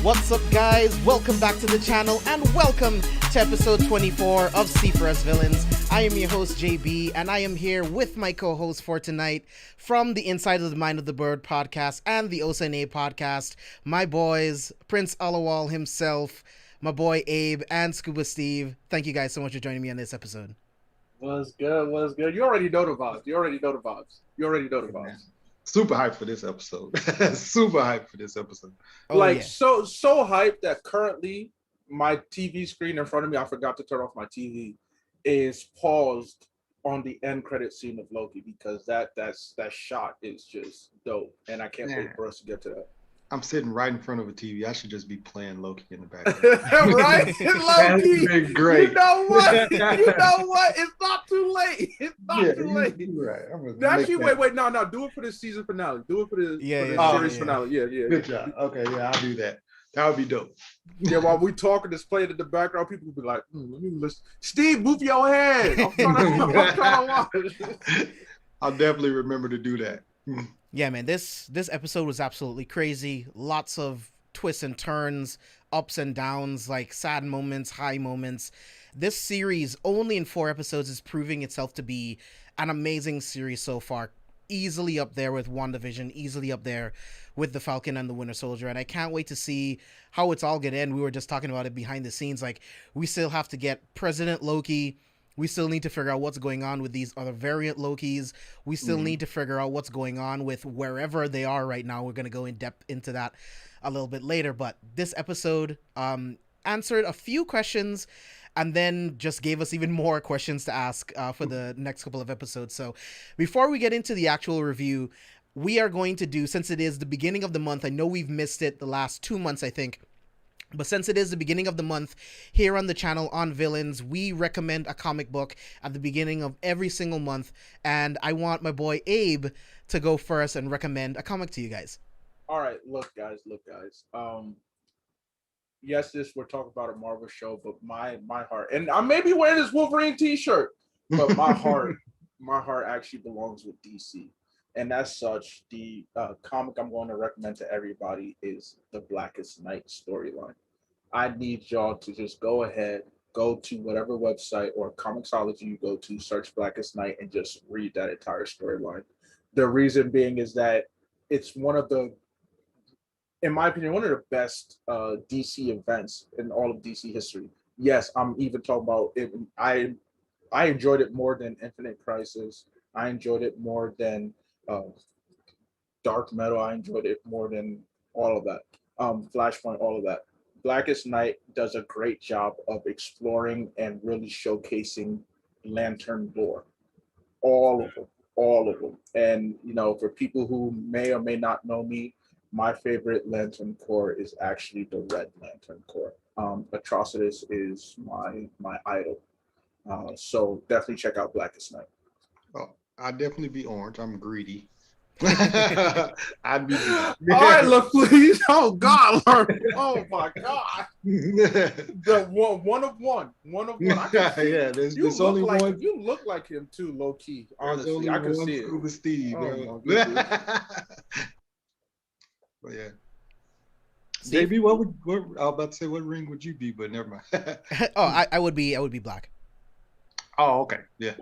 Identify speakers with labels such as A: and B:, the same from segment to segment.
A: What's up, guys? Welcome back to the channel and welcome to episode 24 of C4SVillains. I am your host JB and I am here with my co-host for tonight from the Inside of the Mind of the Bird podcast and the OSNA podcast, my boys, Prince ALawal himself, my boy Abe, and Scuba Steve. Thank you guys so much for joining me on this episode.
B: What's good? What's good? You already know the vibes. You already know the vibes.
C: Super hyped for this episode. Super hyped for this episode.
A: Oh,
B: like
A: yeah.
B: so hyped that currently my TV screen in front of me, I forgot to turn off my TV, is paused on the end credit scene of Loki because that shot is just dope, and I can't wait for us to get to that.
C: I'm sitting right in front of a TV. I should just be playing Loki in the background.
B: Right? Loki.
C: Been great.
B: You know what? It's not too late. It's not too late.
C: Right.
B: Actually, wait. No. Do it for the season finale. Do it for the series finale. Yeah.
C: Good job. Okay, yeah, I'll do that. That would be dope.
B: Yeah, while we talking, this playing in the background, people will be like, let me listen. Steve, move your head. I'm trying to watch.
C: I'll definitely remember to do that.
A: Yeah, man, this episode was absolutely crazy. Lots of twists and turns, ups and downs, like sad moments, high moments. This series, only in 4 episodes, is proving itself to be an amazing series so far. Easily up there with WandaVision, easily up there with The Falcon and the Winter Soldier. And I can't wait to see how it's all going to end. We were just talking about it behind the scenes. Like, we still have to get President Loki. We still need to figure out what's going on with these other variant Lokis. We still need to figure out what's going on with wherever they are right now. We're going to go in depth into that a little bit later. But this episode answered a few questions and then just gave us even more questions to ask for the next couple of episodes. So before we get into the actual review, we are going to do, since it is the beginning of the month, I know we've missed it the last 2 months, I think. But since it is the beginning of the month, here on the channel on Villains, we recommend a comic book at the beginning of every single month. And I want my boy Abe to go first and recommend a comic to you guys.
B: All right, look, guys. Yes, we're talking about a Marvel show, but my heart, and I may be wearing this Wolverine t-shirt, but my heart actually belongs with DC. And as such, the comic I'm going to recommend to everybody is the Blackest Night storyline. I need y'all to just go ahead, go to whatever website or Comixology you go to, search Blackest Night, and just read that entire storyline. The reason being is that it's one of the, in my opinion, one of the best DC events in all of DC history. Yes, I'm even talking about it. I enjoyed it more than Infinite Crisis. I enjoyed it more than Dark Metal. I enjoyed it more than all of that. Flashpoint, all of that. Blackest Night does a great job of exploring and really showcasing Lantern lore. All of them. And, you know, for people who may or may not know me, my favorite Lantern Corps is actually the Red Lantern Corps. Atrocitus is my idol. So definitely check out Blackest Night.
C: Oh, I'd definitely be orange. I'm greedy. I'd be
B: all right, look, please. Oh God, oh my God. The one of one.
C: There's only one.
B: You look like him too, low key. Honestly, I can see it.
C: Steve.
B: Oh,
C: but yeah,
A: Steve?
C: JB, what I was about to say, what ring would you be, but never mind.
A: Oh, I would be black.
C: Oh, okay. Yeah.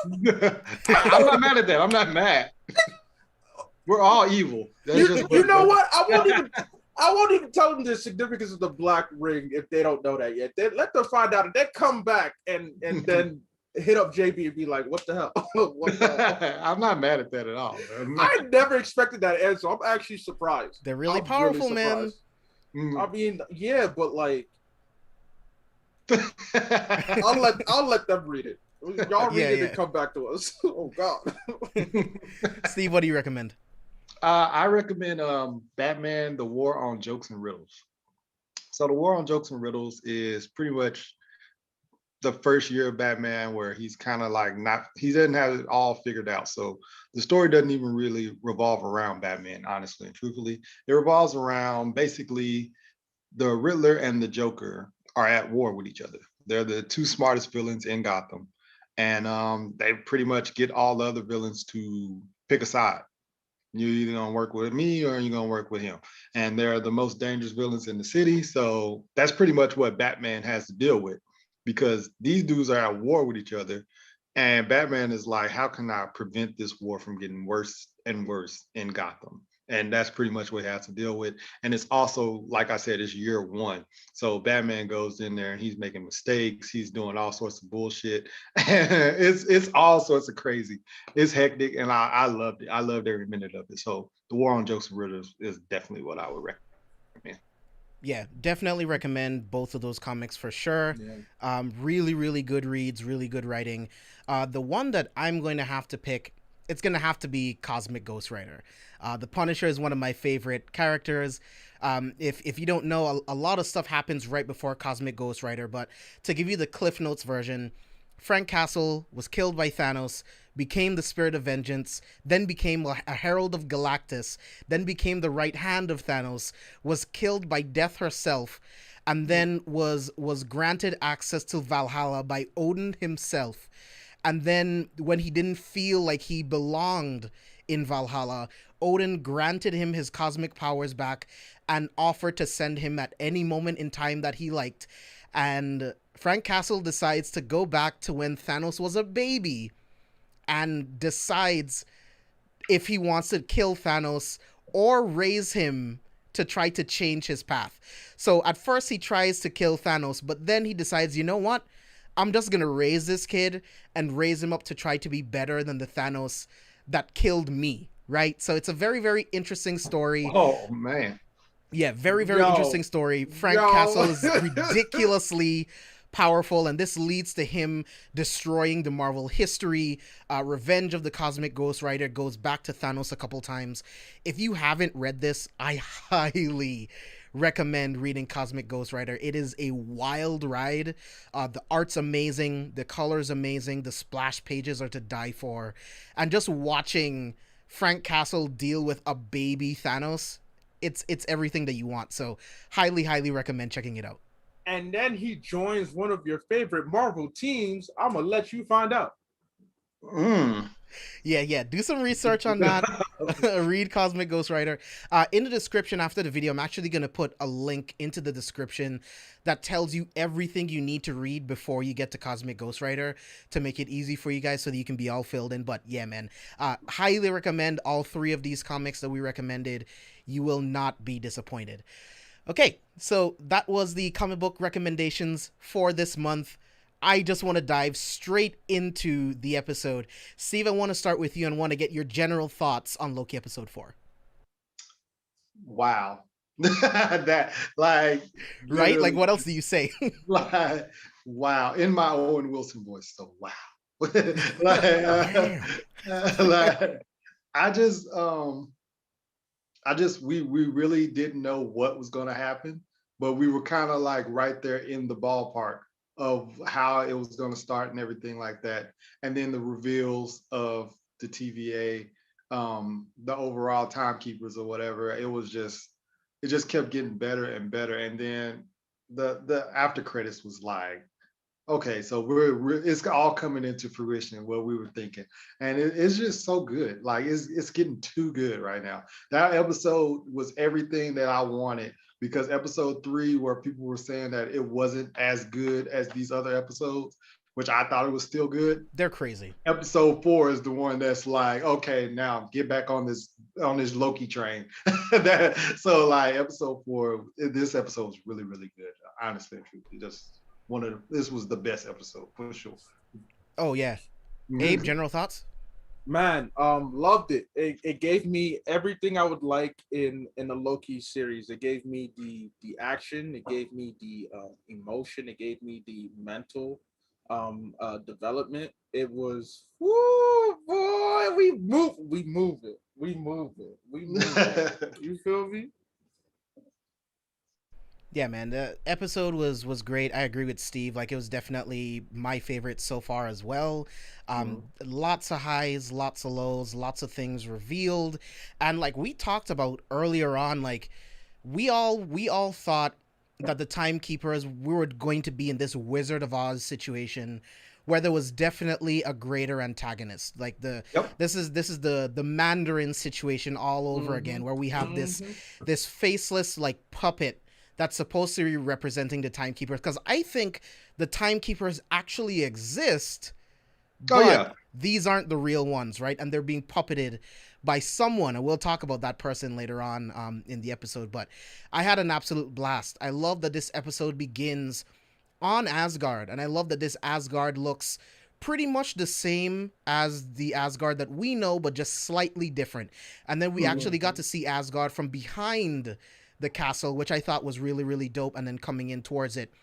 C: I'm not mad at that. I'm not mad. We're all evil. That's just
B: You know what? I won't even tell them the significance of the black ring if they don't know that yet. Let them find out, and they come back and then hit up JB and be like, "What the hell? What the hell?"
C: I'm not mad at that at all.
B: I never expected that answer. I'm actually surprised.
A: They're really powerful, man.
B: I mean, yeah, but like, I'll let them read it. Y'all read it and come back to us. Oh God.
A: Steve, what do you recommend?
C: I recommend Batman: The War on Jokes and Riddles. So the War on Jokes and Riddles is pretty much the first year of Batman where he's kind of like he doesn't have it all figured out. So the story doesn't even really revolve around Batman, honestly and truthfully. It revolves around basically the Riddler and the Joker are at war with each other. They're the two smartest villains in Gotham. And they pretty much get all the other villains to pick a side. You're either gonna work with me or you're gonna work with him. And they're the most dangerous villains in the city. So that's pretty much what Batman has to deal with, because these dudes are at war with each other. And Batman is like, how can I prevent this war from getting worse and worse in Gotham? And that's pretty much what he has to deal with. And it's also, like I said, it's year one. So Batman goes in there and he's making mistakes. He's doing all sorts of bullshit. It's all sorts of crazy. It's hectic. And I loved it. I loved every minute of it. So The War on Jokes and Riddles is definitely what I would recommend.
A: Yeah, definitely recommend both of those comics for sure. Yeah. Really, really good reads, really good writing. The one that I'm going to have to pick, it's going to have to be Cosmic Ghost Rider. The Punisher is one of my favorite characters. If you don't know, a lot of stuff happens right before Cosmic Ghost Rider, but to give you the Cliff Notes version, Frank Castle was killed by Thanos, became the Spirit of Vengeance, then became a Herald of Galactus, then became the right hand of Thanos, was killed by Death herself, and then was granted access to Valhalla by Odin himself. And then when he didn't feel like he belonged in Valhalla, Odin granted him his cosmic powers back and offered to send him at any moment in time that he liked. And Frank Castle decides to go back to when Thanos was a baby and decides if he wants to kill Thanos or raise him to try to change his path. So at first he tries to kill Thanos, but then he decides, you know what? I'm just going to raise this kid and raise him up to try to be better than the Thanos that killed me, right? So it's a very, very interesting story.
C: Oh, man.
A: Yeah, very, very interesting story. Frank Castle is ridiculously powerful, and this leads to him destroying the Marvel history. Revenge of the Cosmic Ghost Rider goes back to Thanos a couple times. If you haven't read this, I highly recommend reading Cosmic Ghost Rider. It is a wild ride. The art's amazing, the color's amazing, the splash pages are to die for, and just watching Frank Castle deal with a baby Thanos, it's everything that you want. So highly, highly recommend checking it out.
B: And then he joins one of your favorite Marvel teams. I'm gonna let you find out.
A: Yeah. Do some research on that. Read Cosmic Ghost Rider. In the description after the video, I'm actually going to put a link into the description that tells you everything you need to read before you get to Cosmic Ghost Rider to make it easy for you guys so that you can be all filled in. But yeah, man, highly recommend all three of these comics that we recommended. You will not be disappointed. Okay, so that was the comic book recommendations for this month. I just want to dive straight into the episode. Steve, I want to start with you and want to get your general thoughts on Loki episode 4.
C: Wow. That, like,
A: right? Like, what else do you say?
C: Like, wow. In my Owen Wilson voice, so wow. We really didn't know what was going to happen, but we were kind of like right there in the ballpark of how it was going to start and everything like that. And then the reveals of the TVA, the overall Timekeepers or whatever, it just kept getting better and better. And then the after credits was like, okay, so it's all coming into fruition what we were thinking, and it's just so good. Like it's getting too good right now. That episode was everything that I wanted because episode 3, where people were saying that it wasn't as good as these other episodes, which I thought it was still good.
A: They're crazy.
C: Episode 4 is the one that's like, okay, now get back on this Loki train. So like episode 4, this episode was really, really good. Honestly, just this was the best episode for sure.
A: Oh yeah. Abe, general thoughts?
B: Man, loved it. It gave me everything I would like in a Loki series. It gave me the action, it gave me the emotion, it gave me the mental development. It was, woo, boy, we move it. You feel me?
A: Yeah, man, the episode was great. I agree with Steve. Like, it was definitely my favorite so far as well. Lots of highs, lots of lows, lots of things revealed, and like we talked about earlier on, like we all thought that the Timekeepers, we were going to be in this Wizard of Oz situation where there was definitely a greater antagonist. Like this is the Mandarin situation all over again, where we have this faceless like puppet that's supposed to be representing the Timekeepers, because I think the Timekeepers actually exist, but these aren't the real ones, right? And they're being puppeted by someone, and we'll talk about that person later on in the episode. But I had an absolute blast. I love that this episode begins on Asgard, and I love that this Asgard looks pretty much the same as the Asgard that we know, but just slightly different. And then we actually got to see Asgard from behind the castle, which I thought was really, really dope, and then coming in towards it.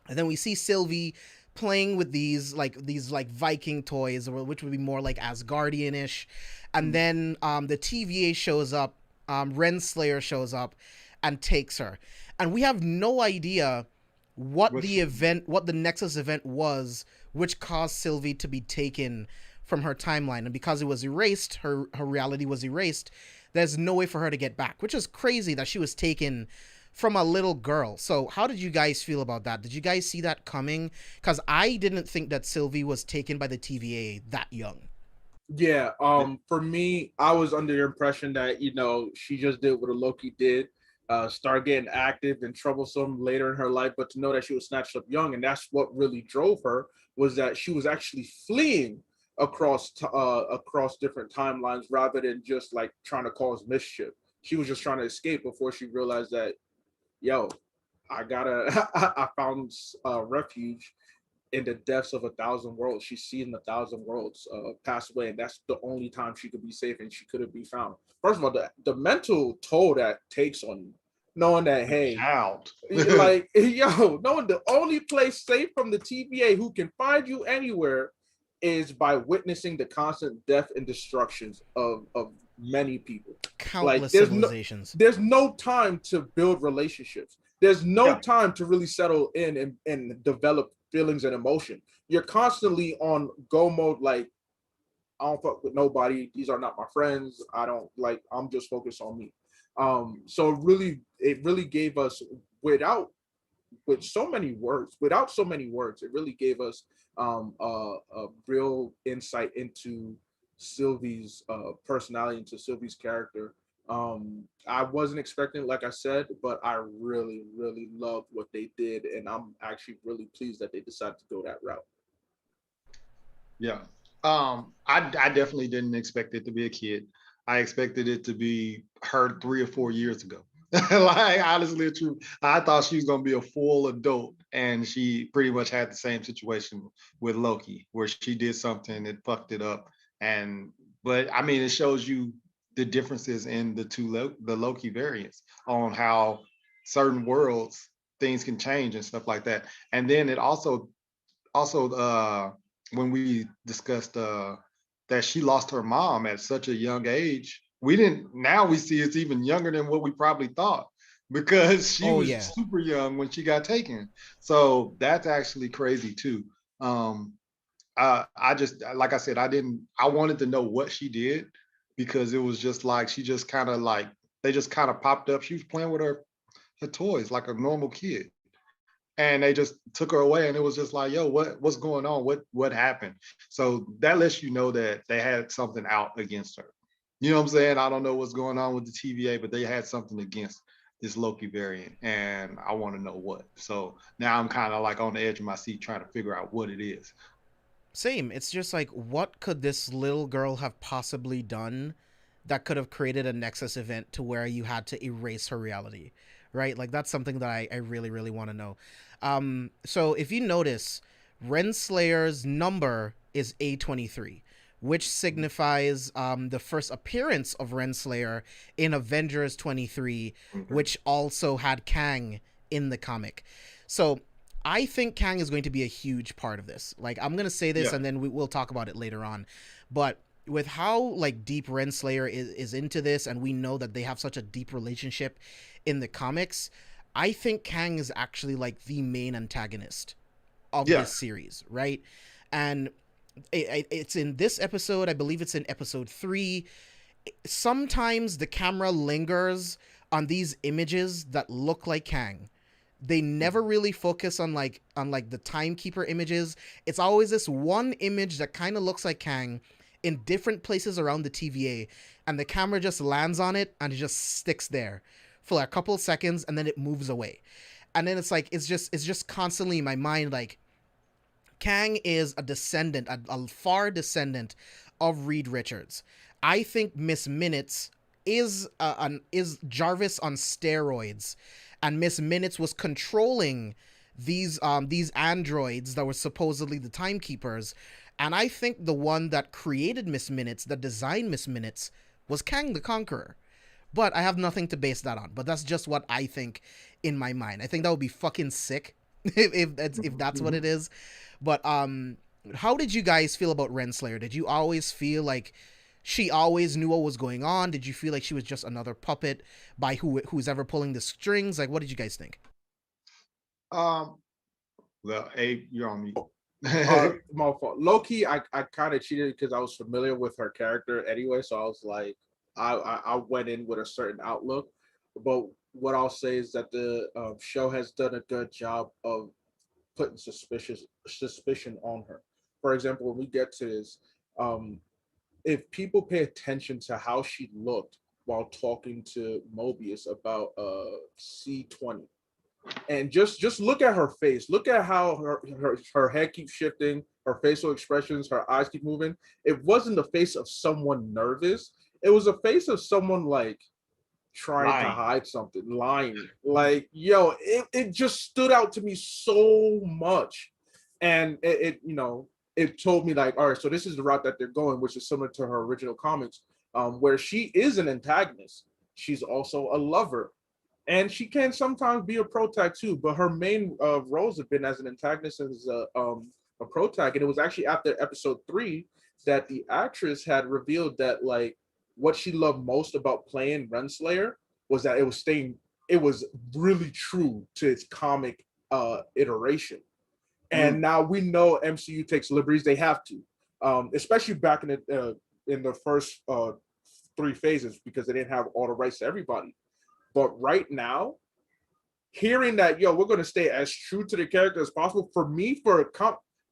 A: And then we see Sylvie playing with these Viking toys, which would be more like Asgardian-ish. And then the TVA shows up, Renslayer shows up and takes her. And we have no idea what the Nexus event was, which caused Sylvie to be taken from her timeline. And because it was erased, her reality was erased, there's no way for her to get back, which is crazy that she was taken from a little girl. So how did you guys feel about that? Did you guys see that coming? Because I didn't think that Sylvie was taken by the TVA that young.
B: Yeah, for me, I was under the impression that, she just did what a Loki did, start getting active and troublesome later in her life, but to know that she was snatched up young, and that's what really drove her, was that she was actually fleeing across different timelines rather than just like trying to cause mischief. She was just trying to escape before she realized that, I found refuge in the depths of 1,000 worlds. She's seen 1,000 worlds pass away, and that's the only time she could be safe and she couldn't be found. First of all, the mental toll that takes on you, knowing that, hey, knowing the only place safe from the TVA who can find you anywhere is by witnessing the constant death and destructions of many people.
A: Countless civilizations.
B: There's no time to build relationships. There's no time to really settle in and develop feelings and emotion. You're constantly on go mode, like, I don't fuck with nobody. These are not my friends. I'm just focused on me. So it really gave us, without so many words, it really gave us a real insight into Sylvie's personality, into Sylvie's character. I wasn't expecting, like I said, but I really, really loved what they did, and I'm actually really pleased that they decided to go that route.
C: Yeah. I definitely didn't expect it to be a kid. I expected it to be her 3 or 4 years ago. Like, honestly, true. I thought she was gonna be a full adult, and she pretty much had the same situation with Loki, where she did something that fucked it up. But I mean, it shows you the differences in the Loki variants on how certain worlds things can change and stuff like that. And then it also when we discussed that she lost her mom at such a young age, now we see it's even younger than what we probably thought, because she was super young when she got taken. So that's actually crazy too. I just, like I said, I wanted to know what she did, because it was just like, she just kind of like, they just kind of popped up. She was playing with her toys like a normal kid, and they just took her away, and it was just like, yo, what's going on? What happened? So that lets you know that they had something out against her. You know what I'm saying? I don't know what's going on with the TVA, but they had something against this Loki variant, and I want to know what. So now I'm kind of like on the edge of my seat trying to figure out what it is.
A: Same. It's just like, what could this little girl have possibly done that could have created a Nexus event to where you had to erase her reality, right? Like, that's something that I really, really want to know. So if you notice, Renslayer's number is A23, which signifies the first appearance of Renslayer in Avengers 23, which also had Kang in the comic. So I think Kang is going to be a huge part of this. Like, I'm going to say this, and then we'll talk about it later on. But with how, like, deep Renslayer is into this, and we know that they have such a deep relationship in the comics, I think Kang is actually, like, the main antagonist of this series, right? And it's in this episode. I believe it's in episode 3. Sometimes the camera lingers on these images that look like Kang. They never really focus on like the Timekeeper images. It's always this one image that kind of looks like Kang in different places around the TVA, and the camera just lands on it and it just sticks there for like a couple of seconds, and then it moves away. And then it's like it's just constantly in my mind, like, Kang is a descendant, a far descendant of Reed Richards. I think Miss Minutes is Jarvis on steroids, and Miss Minutes was controlling these androids that were supposedly the Timekeepers. And I think the one that created Miss Minutes, that designed Miss Minutes, was Kang the Conqueror. But I have nothing to base that on. But that's just what I think in my mind. I think that would be fucking sick if that's what it is. But how did you guys feel about Renslayer? Did you always feel like she always knew what was going on? Did you feel like she was just another puppet by who's ever pulling the strings? Like, what did you guys think?
C: Well, Abe, you're on me.
B: My fault. Loki, I kind of cheated because I was familiar with her character anyway, so I was like, I went in with a certain outlook. But what I'll say is that the show has done a good job of putting suspicion on her. For example, when we get to this, if people pay attention to how she looked while talking to Mobius about C20, and just look at her face, look at how her head keeps shifting, her facial expressions, her eyes keep moving. It wasn't the face of someone nervous. It was a face of someone like trying to hide something, lying. Like, yo, it just stood out to me so much. And it told me, like, all right, so this is the route that they're going, which is similar to her original comics, where she is an antagonist. She's also a lover. And she can sometimes be a protag too, but her main roles have been as an antagonist and as a protag. And it was actually after episode 3 that the actress had revealed that, like, what she loved most about playing Renslayer was that it was really true to its comic iteration. And now we know MCU takes liberties; they have to, especially back in the first 3 phases, because they didn't have all the rights to everybody. But right now, hearing that, yo, we're going to stay as true to the character as possible, for me,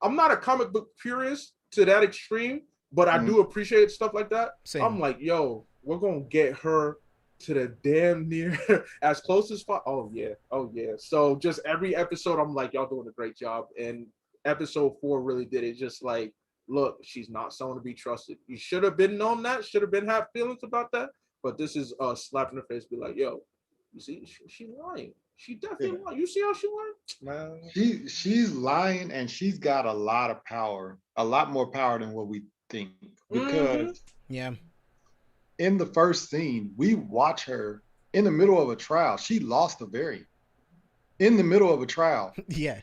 B: I'm not a comic book purist to that extreme, but I do appreciate stuff like that. Same. I'm like, yo, we're going to get her to the damn near as close as possible. Oh yeah. So just every episode, I'm like, y'all doing a great job. And episode 4 really did it. Just like, look, she's not someone to be trusted. You should have been known that, should have been have feelings about that. But this is a slap in the face, be like, yo, you see, she's lying. She definitely lying. You see how she lying?
C: Man. She's lying, and she's got a lot of power, a lot more power than what we think. Because in the first scene, we watch her in the middle of a trial. She lost a variant in the middle of a trial.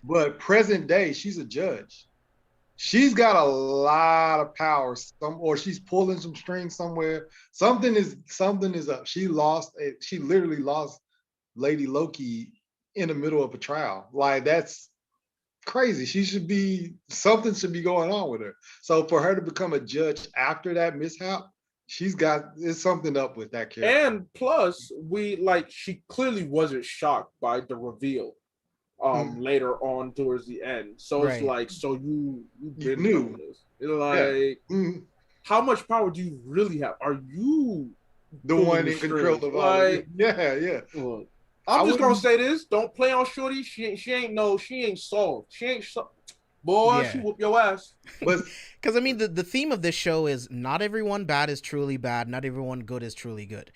C: But present day, she's a judge. She's got a lot of power, or she's pulling some strings somewhere. Something is up. She literally lost Lady Loki in the middle of a trial. Like, that's crazy. Something should be going on with her. So for her to become a judge after that mishap, there's something up with that character.
B: And plus, she clearly wasn't shocked by the reveal. Later on towards the end. So it's like, so you knew this. It's like, how much power do you really have? Are you
C: the one in control of all? Yeah.
B: Look, I'm just gonna say this: don't play on Shorty. She ain't soft. Boy, she
A: Yeah.
B: whoop your ass.
C: But
A: Because I mean, the theme of this show is not everyone bad is truly bad, not everyone good is truly good.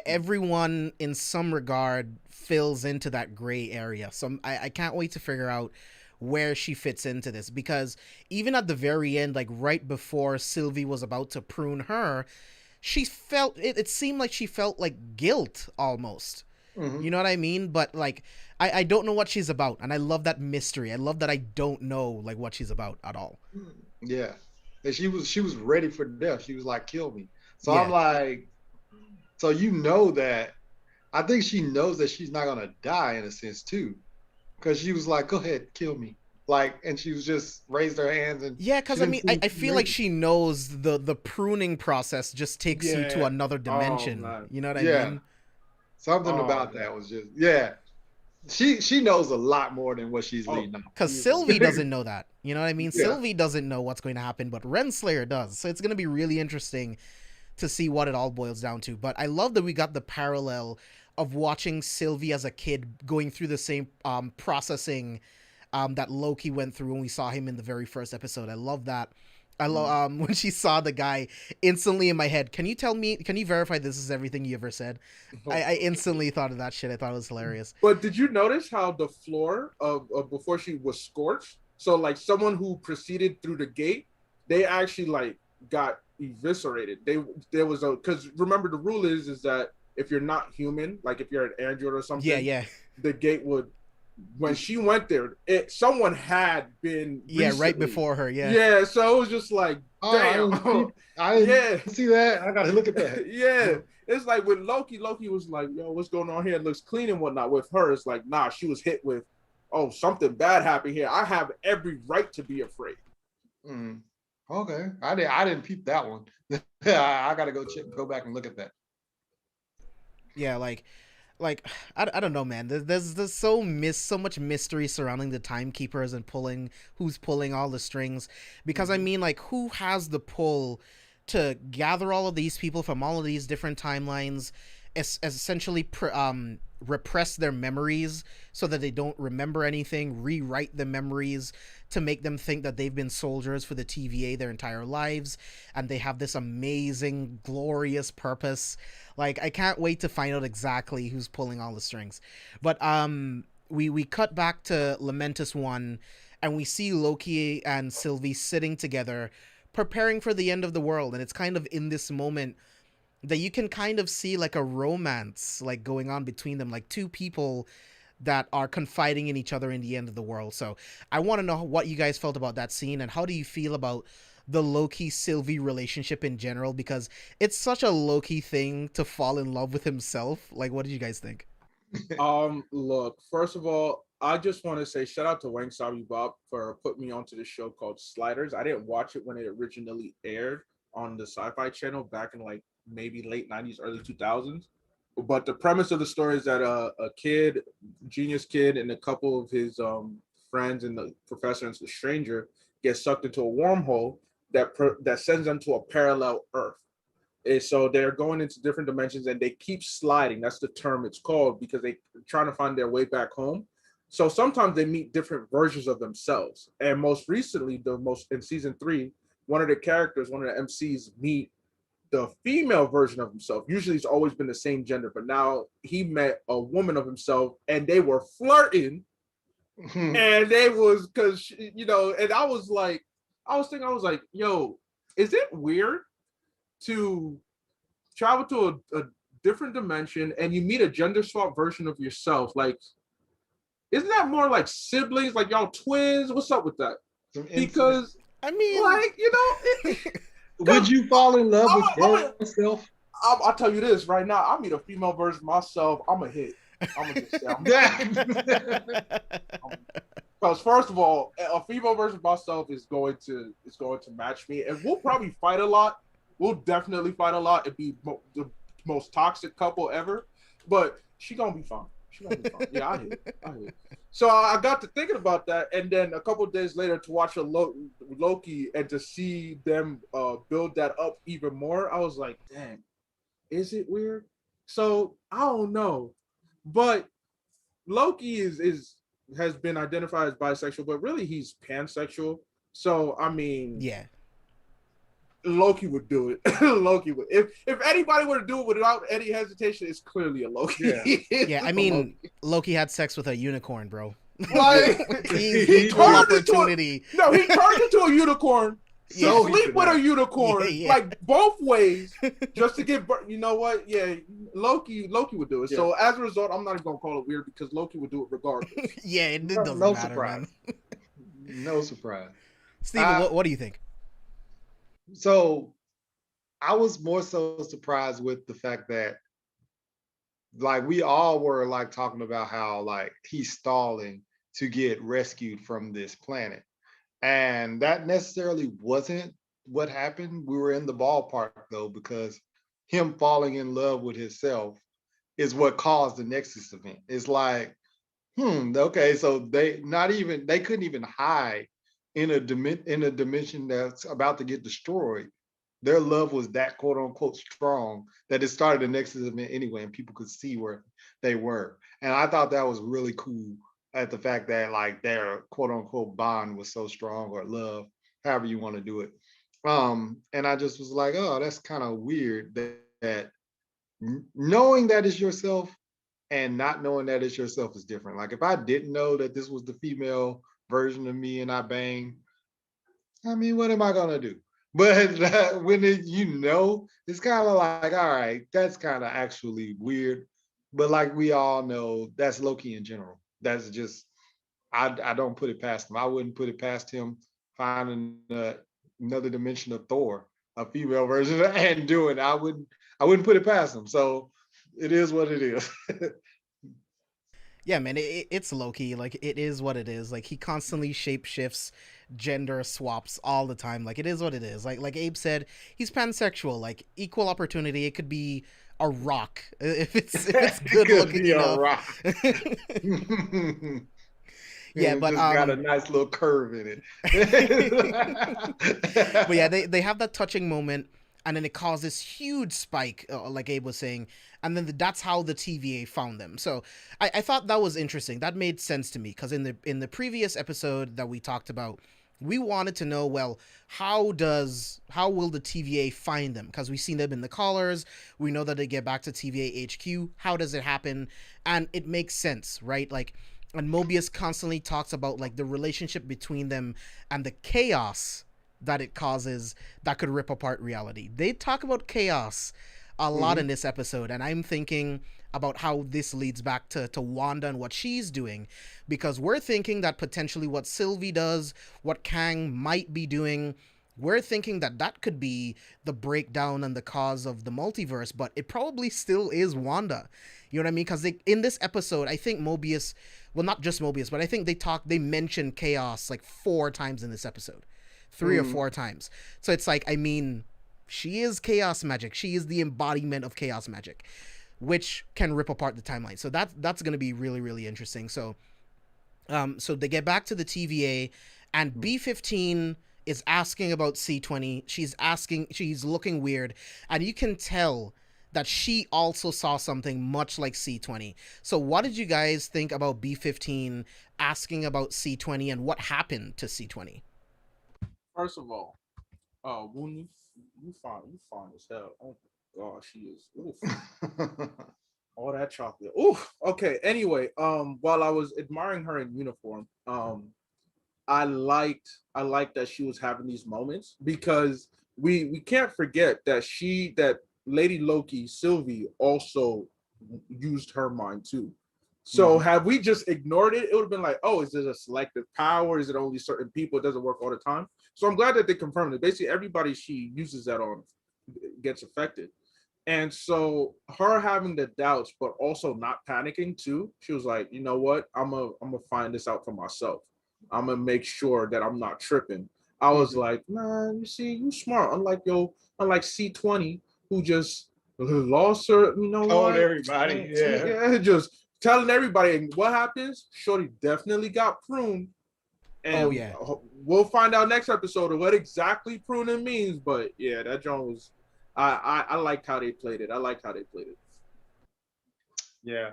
A: Everyone, in some regard, fills into that gray area. So I can't wait to figure out where she fits into this, because even at the very end, like right before Sylvie was about to prune her, she felt it seemed like she felt like guilt almost. You know what I mean? But like I don't know what she's about, and I love that mystery. I love that I don't know like what she's about at all.
C: yeah, and she was ready for death. She was like, "Kill me." So
A: Yeah.
C: I'm like, so you know that. I think she knows that she's not gonna die in a sense too, because she was like, "Go ahead, kill me." Like, and she was just raised her hands and
A: Yeah, because
C: she
A: I
C: didn't
A: mean,
C: seem
A: I
C: too
A: feel like
C: ready.
A: she knows the pruning process just takes you to
B: Yeah.
A: another
B: Oh
A: dimension.
B: man.
A: You know what I
C: Yeah,
A: mean?
C: something
B: Oh
C: about that
B: man.
C: was just yeah. She knows a lot more than what she's
B: Oh,
C: leading up.
A: Because
B: easily.
A: Sylvie doesn't know that. You know what I mean?
C: Yeah.
A: Sylvie doesn't know what's going to happen, but Renslayer does. So it's going to be really interesting to see what it all boils down to. But I love that we got the parallel of watching Sylvie as a kid going through the same processing that Loki went through when we saw him in the very first episode. I love that. I love when she saw the guy instantly in my head. Can you verify this is everything you ever said? I instantly thought of that shit. I thought it was hilarious.
B: But did you notice how the floor of before she was scorched? So like someone who proceeded through the gate, they actually like got eviscerated. There was a, because remember the rule is that if you're not human, like if you're an android or
A: Yeah,
B: something,
A: yeah.
B: the gate would, when she went there, someone had been
A: Yeah, right
B: recently.
A: before her, yeah.
B: Yeah, so it was just like,
C: Oh,
B: damn.
C: I
B: Yeah.
C: didn't see that. I gotta look at that.
B: Yeah. It's like with Loki was like, yo, what's going on here? It looks clean and whatnot. With her, it's like, nah, she was hit with, oh, something bad happened here. I have every right to be afraid.
C: Mm. Okay, I didn't peep that one. I gotta go back and look at that.
A: Yeah, like I don't know, man. There's so much mystery surrounding the Timekeepers and who's pulling all the strings, because I mean, like, who has the pull to gather all of these people from all of these different timelines, essentially repress their memories so that they don't remember anything, rewrite the memories to make them think that they've been soldiers for the TVA their entire lives, and they have this amazing, glorious purpose. Like, I can't wait to find out exactly who's pulling all the strings. But we cut back to Lamentus 1, and we see Loki and Sylvie sitting together preparing for the end of the world, and it's kind of in this moment that you can kind of see like a romance like going on between them, like two people that are confiding in each other in the end of the world. So I want to know what you guys felt about that scene, and how do you feel about the Loki Sylvie relationship in general, because it's such a Loki thing to fall in love with himself. Like, what did you guys think?
B: Look, first of all, I just want to say shout out to Wang Sabi Bob for putting me onto this show called Sliders. I didn't watch it when it originally aired on the Sci-Fi Channel back in like maybe late 90s, early 2000s. But the premise of the story is that a kid, genius kid, and a couple of his friends and the professor and the stranger get sucked into a wormhole that sends them to a parallel Earth. And so they're going into different dimensions and they keep sliding. That's the term it's called, because they're trying to find their way back home. So sometimes they meet different versions of themselves. And most recently, in season 3, one of the characters, one of the MCs, meet the female version of himself. Usually it's always been the same gender, but now he met a woman of himself and they were flirting. And they was, because, and I was like, yo, is it weird to travel to a different dimension and you meet a gender swap version of yourself? Like, isn't that more like siblings, like y'all twins? What's up with that? Because,
A: I mean,
B: like,
C: would you fall in love with yourself?
B: I'll tell you this right now. I meet a female version of myself, I'm a hit. I'm gonna just say, because first of all, a female version of myself is going to match me, and we'll probably fight a lot. We'll definitely fight a lot and be the most toxic couple ever. But she gonna be fine. Yeah, I hit it. So I got to thinking about that, and then a couple of days later to watch a Loki and to see them build that up even more, I was like, dang, is it weird? So I don't know, but Loki has been identified as bisexual, but really he's pansexual. So I mean,
A: Yeah.
B: Loki would do it. Loki would. If anybody were to do it without any hesitation, it's clearly a Loki.
C: Yeah.
A: Yeah, I mean, Loki had sex with a unicorn, bro.
B: Like
A: He's
B: he
A: equal
B: turned
A: opportunity.
B: No, he turned into a unicorn.
C: So
B: He sleep with a unicorn,
A: Yeah.
B: like both ways, just to get. You know what? Yeah, Loki would do it.
C: Yeah.
B: So as a result, I'm not even gonna call it weird because Loki would do it regardless.
A: Yeah, it doesn't
C: No
A: matter,
C: surprise.
A: man.
C: No surprise.
A: Steven, what do you think?
C: So I was more so surprised with the fact that like we all were like talking about how like he's stalling to get rescued from this planet. And that necessarily wasn't what happened. We were in the ballpark though, because him falling in love with himself is what caused the Nexus event. It's like, okay, so they couldn't even hide in a dimension that's about to get destroyed. Their love was that quote unquote strong that it started the Nexus event anyway, and people could see where they were. And I thought that was really cool at the fact that like their quote unquote bond was so strong, or love, however you want to do it. And I just was like, oh, that's kind of weird that knowing that it's yourself and not knowing that it's yourself is different. Like if I didn't know that this was the female version of me and I bang, I mean, what am I gonna do? But when it's kind of like, all right, that's kind of actually weird. But like we all know, that's Loki in general. That's just, I don't put it past him. I wouldn't put it past him finding another dimension of Thor, a female version, and doing it. I wouldn't put it past him. So it is what it is.
A: Yeah, man, it's Loki. Like, it is what it is. Like, he constantly shape shifts, gender swaps all the time. Like, it is what it is. Like Abe said, he's pansexual. Like, equal opportunity. It could be a rock if it's good looking enough. Yeah, but
C: it's got a nice little curve in
A: it. But yeah, they have that touching moment, and then it caused this huge spike, like Abe was saying, and then that's how the TVA found them. So I thought that was interesting. That made sense to me, because in the previous episode that we talked about, we wanted to know, well, how will the TVA find them? Because we've seen them in the collars. We know that they get back to TVA HQ. How does it happen? And it makes sense, right? Like, and Mobius constantly talks about like the relationship between them and the chaos that it causes that could rip apart reality. They talk about chaos a lot in this episode, and I'm thinking about how this leads back to Wanda and what she's doing, because we're thinking that potentially what Sylvie does, what Kang might be doing, we're thinking that could be the breakdown and the cause of the multiverse, but it probably still is Wanda. You know what I mean? Because in this episode, I think Mobius, well, not just Mobius, but I think they mention chaos like 4 times in this episode. 3 or 4 times. So it's like, I mean, she is chaos magic. She is the embodiment of chaos magic, which can rip apart the timeline. So that's going to be really, really interesting. So so they get back to the TVA, and B15 is asking about C20. She's looking weird, and you can tell that she also saw something much like C20. So what did you guys think about B15 asking about C20, and what happened to C20?
B: First of all, Woon, you fine as hell. Oh my gosh, she is. Oof. All that chocolate. Oof. Okay. Anyway, while I was admiring her in uniform, I liked that she was having these moments, because we can't forget that Lady Loki, Sylvie, also used her mind too. So have we just ignored it, it would have been like, oh, is this a selective power? Is it only certain people? It doesn't work all the time. So I'm glad that they confirmed it. Basically, everybody she uses that on gets affected. And so her having the doubts, but also not panicking too, she was like, you know what? I'm gonna find this out for myself. I'm gonna make sure that I'm not tripping. I was like, nah, you see, you smart. Unlike C20, who just lost her, you know,
C: told everybody,
B: just telling everybody. And what happens? Shorty definitely got pruned. And we'll find out next episode of what exactly pruning means. But yeah, that John was, I liked how they played it.
C: Yeah.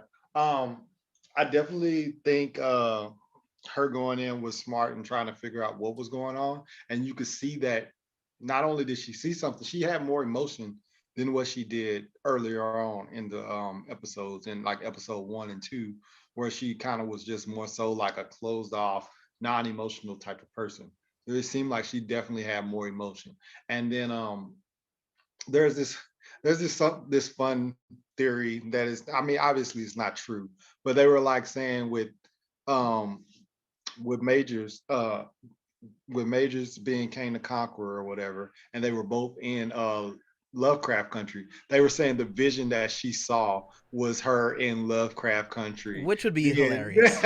C: I definitely think her going in was smart and trying to figure out what was going on. And you could see that not only did she see something, she had more emotion than what she did earlier on in the episodes, in like episode 1 and 2, where she kind of was just more so like a closed off, non-emotional type of person. It seemed like she definitely had more emotion. And then there's this this fun theory that is, I mean, obviously it's not true, but they were like saying um with Majors, with Majors being Kane the Conqueror or whatever, and they were both in Lovecraft Country. They were saying the vision that she saw was her in Lovecraft Country,
A: which would be
C: being...
A: hilarious.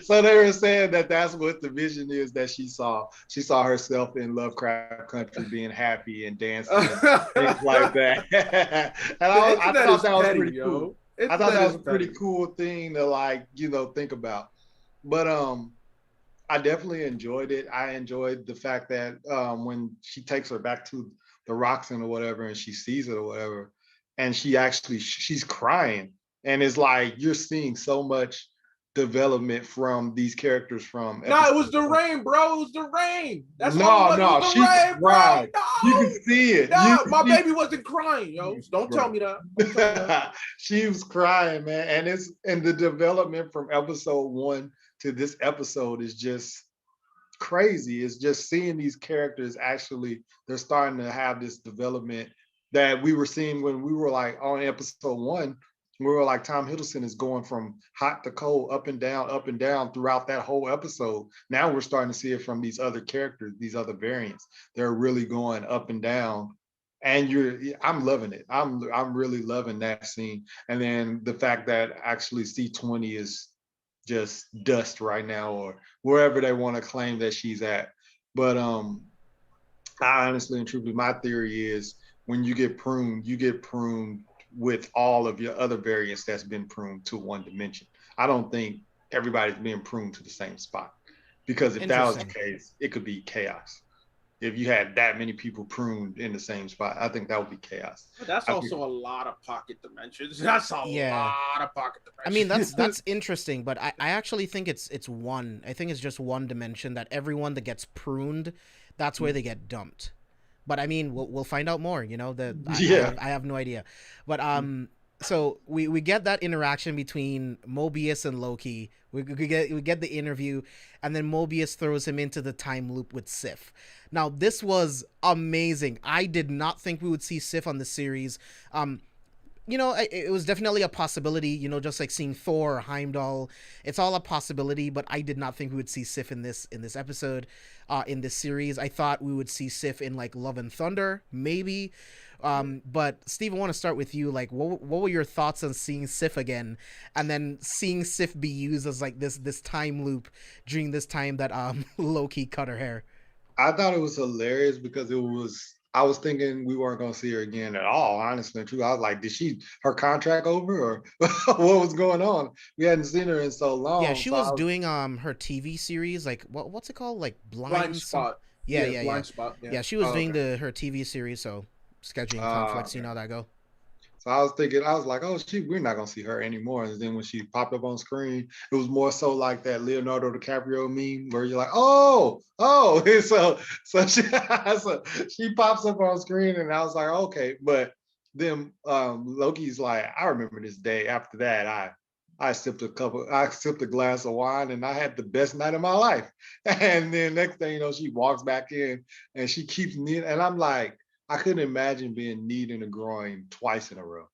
C: So they were saying that that's what the vision is that she saw. She saw herself in Lovecraft Country being happy and dancing and things like that. And I thought that was pretty cool. I thought that was a pretty cool thing to, like, you know, think about. But I definitely enjoyed it. I enjoyed the fact that when she takes her back to the Roxon or whatever, and she sees it or whatever, and she's crying, and it's like you're seeing so much development from these characters from.
B: No, it was the rain, bro. It was the rain.
C: That's no, she
B: rain,
C: cried.
B: No.
C: You can see it.
B: No, my baby wasn't crying, yo. Don't tell me that.
C: She was crying, man, and the development from episode 1 to this episode is just crazy. It's just seeing these characters actually, they're starting to have this development that we were seeing when we were like on episode 1. We were like, Tom Hiddleston is going from hot to cold, up and down throughout that whole episode. Now we're starting to see it from these other characters, these other variants. They're really going up and down. And I'm loving it. I'm really loving that scene. And then the fact that actually C20 is just dust right now, or wherever they want to claim that she's at. But I honestly and truthfully, my theory is when you get pruned with all of your other variants that's been pruned to one dimension. I don't think everybody's being pruned to the same spot, because if that was the case, it could be chaos. If you had that many people pruned in the same spot, I think that would be chaos.
B: But that's also a lot of pocket dimensions. That's a lot of pocket dimensions.
A: I mean, that's interesting, but I actually think it's one. I think it's just one dimension, that everyone that gets pruned, that's where they get dumped. But I mean, we'll find out more. You know, I have no idea. But so we get that interaction between Mobius and Loki. We get the interview, and then Mobius throws him into the time loop with Sif. Now, this was amazing. I did not think we would see Sif on the series. You know, it was definitely a possibility, you know, just like seeing Thor or Heimdall. It's all a possibility, but I did not think we would see Sif in this episode, in this series. I thought we would see Sif in like Love and Thunder, maybe. But Steve, I want to start with you. Like, what were your thoughts on seeing Sif again, and then seeing Sif be used as like this time loop during this time that Loki cut her hair?
C: I thought it was hilarious because I was thinking we weren't going to see her again at all, honestly and true. I was like, did her contract over, or what was going on? We hadn't seen her in so long.
A: Yeah, she was doing her TV series, like what's it called? Like Blind
B: Spot.
A: Yeah.
B: Blind Spot.
A: Yeah, she was doing her TV series, so scheduling conflicts, you know how that go.
C: So I was like, oh, we're not going to see her anymore. And then when she popped up on screen, it was more so like that Leonardo DiCaprio meme where you're like, oh. And so she pops up on screen, and I was like, okay. But then Loki's like, I remember this day. After that, I sipped a glass of wine, and I had the best night of my life. And then next thing you know, she walks back in and she keeps kneeling. And I'm like, I couldn't imagine being kneed in the groin twice in a row,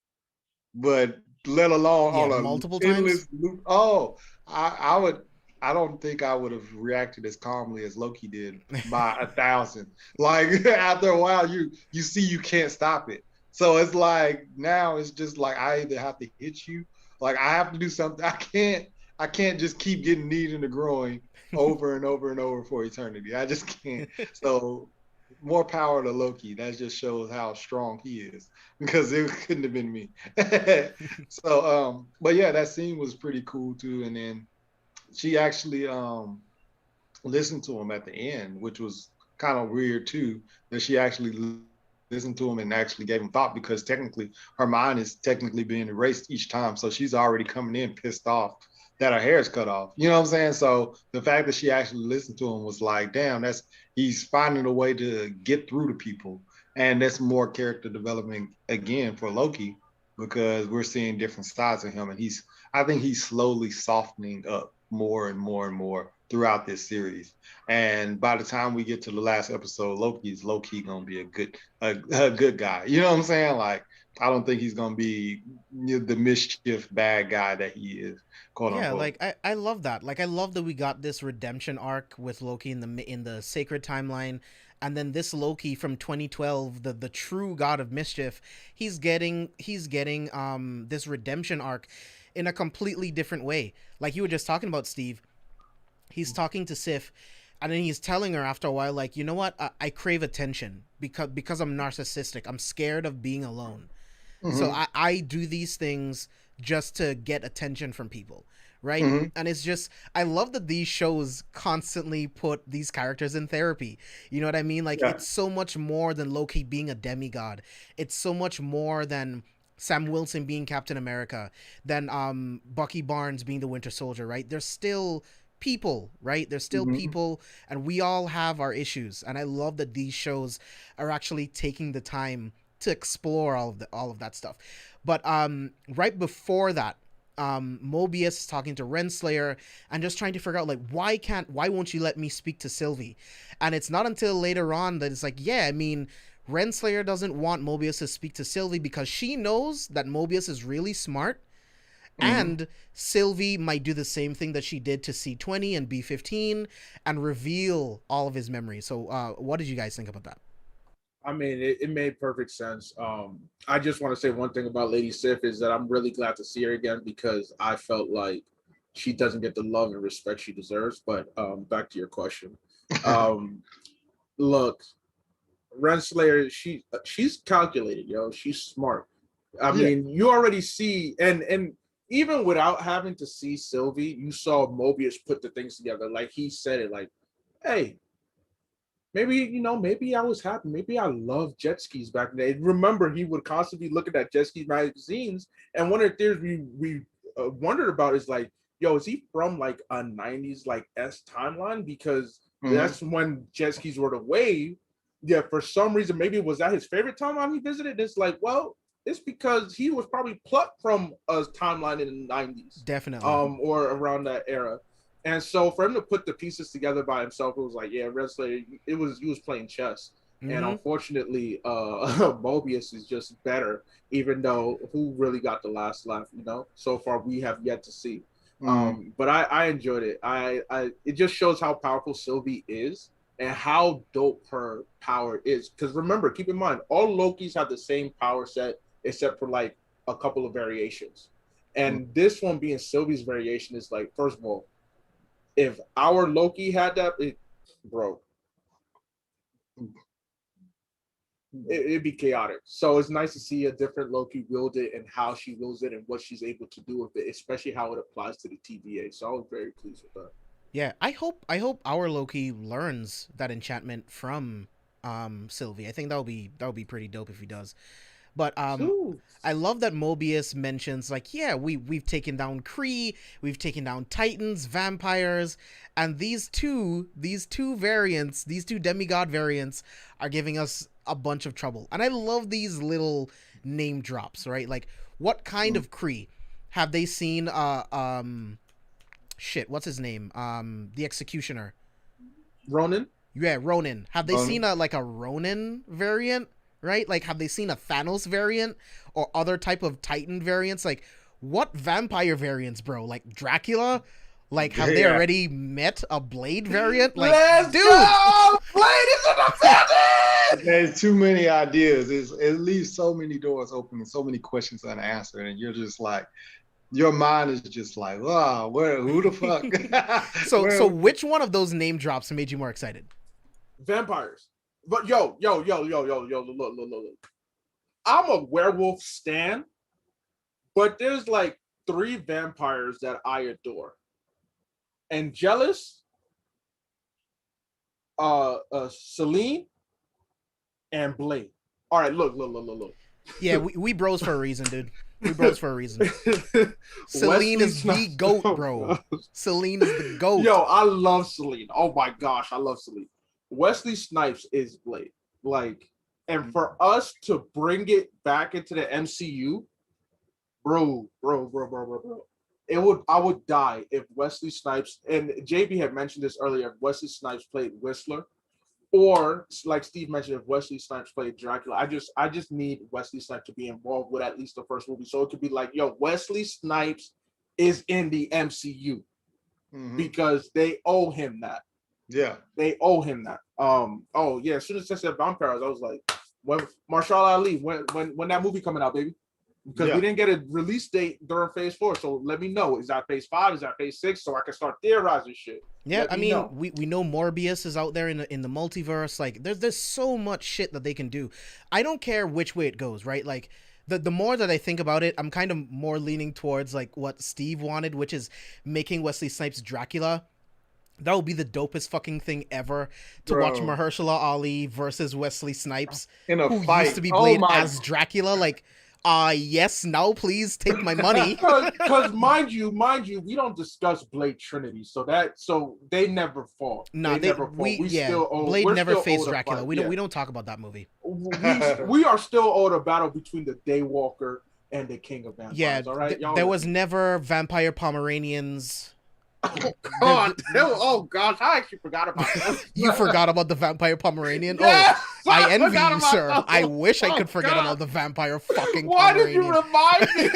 C: but let alone on a
A: multiple
C: endless
A: times.
C: Loop. Oh, I would. I don't think I would have reacted as calmly as Loki did by 1,000. Like after a while, you see you can't stop it. So it's like now it's just like I either have to hit you, like I have to do something. I can't just keep getting kneed in the groin over and over and over for eternity. I just can't. So. More power to Loki. That just shows how strong he is, because it couldn't have been me. So, but yeah, that scene was pretty cool too. And then she actually listened to him at the end, which was kind of weird too, that she actually listened to him and actually gave him thought, because technically her mind is technically being erased each time. So she's already coming in pissed off that her hair is cut off. You know what I'm saying? So the fact that she actually listened to him was like, damn, he's finding a way to get through to people. And that's more character development again for Loki, because we're seeing different sides of him. And I think he's slowly softening up more and more and more throughout this series. And by the time we get to the last episode, Loki's low key gonna be a good guy. You know what I'm saying? Like, I don't think he's gonna be the mischief bad guy that he is, quote
A: Yeah,
C: unquote.
A: like I love that. Like I love that we got this redemption arc with Loki in the sacred timeline, and then this Loki from 2012, the true god of mischief, he's getting this redemption arc in a completely different way. Like you were just talking about, Steve. He's talking to Sif, and then he's telling her after a while, like, you know what? I crave attention because I'm narcissistic. I'm scared of being alone. So I do these things just to get attention from people, right? And it's just, I love that these shows constantly put these characters in therapy. You know what I mean? Like,
C: Yeah.
A: it's so much more than Loki being a demigod. It's so much more than Sam Wilson being Captain America, than Bucky Barnes being the Winter Soldier, right? There's still people, right? There's still people, and we all have our issues. And I love that these shows are actually taking the time to explore all of that stuff. But right before that, Mobius talking to Renslayer and just trying to figure out, like, why won't you let me speak to Sylvie? And it's not until later on that it's like, yeah, I mean, Renslayer doesn't want Mobius to speak to Sylvie because she knows that Mobius is really smart, and Sylvie might do the same thing that she did to C20 and B15 and reveal all of his memories. So what did you guys think about that?
B: I mean, it made perfect sense. I just want to say one thing about Lady Sif is that I'm really glad to see her again, because I felt like she doesn't get the love and respect she deserves. But back to your question. Look, Renslayer, she's calculated, yo. She's smart. I mean, you already see, and even without having to see Sylvie, you saw Mobius put the things together. Like he said it, like, hey, maybe I was happy. Maybe I loved jet skis back then. Remember, he would constantly be looking at jet ski magazines, and one of the theories we wondered about is like, yo, is he from like a '90s like S timeline? Because that's when jet skis were the wave. Yeah, for some reason, maybe was that his favorite timeline he visited? It's like, well, it's because he was probably plucked from a timeline in the '90s,
A: Definitely.
B: or around that era. And so for him to put the pieces together by himself, it was like, yeah, Renslayer, he was playing chess. And unfortunately, Mobius is just better, even though who really got the last laugh, so far we have yet to see. But I enjoyed it. It just shows how powerful Sylvie is and how dope her power is. Because remember, keep in mind, all Lokis have the same power set except for like a couple of variations. And this one being Sylvie's variation is like, first of all, if our Loki had that, it'd be chaotic. So it's nice to see a different Loki wield it and how she wields it and what she's able to do with it, especially how it applies to the TVA. So I was very pleased with that.
A: Yeah, I hope our Loki learns that enchantment from Sylvie. I think that would be pretty dope if he does. But I love that Mobius mentions, like, yeah, we've taken down Kree, we've taken down Titans, vampires, and these two variants, these two demigod variants are giving us a bunch of trouble. And I love these little name drops, right? Like, what kind of Kree have they seen? What's his name? The Executioner.
B: Ronin?
A: Yeah, Ronin. Have they seen a Ronin variant? Right? Like, have they seen a Thanos variant or other type of Titan variants? Like, what vampire variants, bro? Like Dracula? Like, have they already met a Blade variant? Like,
B: let's go! Blade is in the building!
C: There's too many ideas. It leaves so many doors open and so many questions unanswered, and you're just like, your mind is just like, wow, who the fuck?
A: So which one of those name drops made you more excited?
B: Vampires. But yo, look. I'm a werewolf stan, but there's like 3 vampires that I adore. Angelus, Selene, and Blade. All right, look.
A: Yeah, we bros for a reason, dude. We bros for a reason. Celine is the GOAT, bro. Celine is the GOAT.
B: Yo, I love Celine. Oh my gosh, I love Celine. Wesley Snipes is Blade. Like, and for us to bring it back into the MCU, bro. I would die if Wesley Snipes, and JB had mentioned this earlier, if Wesley Snipes played Whistler, or like Steve mentioned, if Wesley Snipes played Dracula. I just need Wesley Snipes to be involved with at least the first movie, so it could be like, yo, Wesley Snipes is in the MCU because they owe him that.
C: Yeah,
B: they owe him that. Oh yeah, as soon as I said vampires, I was like, when Marshall Ali, when that movie coming out, baby? Because we didn't get a release date during Phase 4, so let me know. Is that Phase 5? Is that Phase 6? So I can start theorizing shit.
A: Yeah, I mean, we know Mobius is out there in the multiverse. Like, there's so much shit that they can do. I don't care which way it goes, right? Like, the more that I think about it, I'm kind of more leaning towards like what Steve wanted, which is making Wesley Snipes Dracula. That would be the dopest fucking thing ever to watch Mahershala Ali versus Wesley Snipes
C: in a
A: who
C: fight.
A: Used to be played as Dracula. Like, yes, now please take my money.
B: Because mind you, we don't discuss Blade Trinity, so they never fought.
A: No, Blade never faced Dracula. We don't talk about that movie.
B: We are still owed a battle between the Daywalker and the King of Vampires.
A: Yeah,
B: all right.
A: There was never vampire Pomeranians.
B: Oh God! Oh gosh, I actually forgot about that.
A: You forgot about the vampire Pomeranian?
B: Yes,
A: I envy you, sir. That. I wish I could forget about the vampire fucking
B: Why
A: Pomeranian.
B: Did you remind me?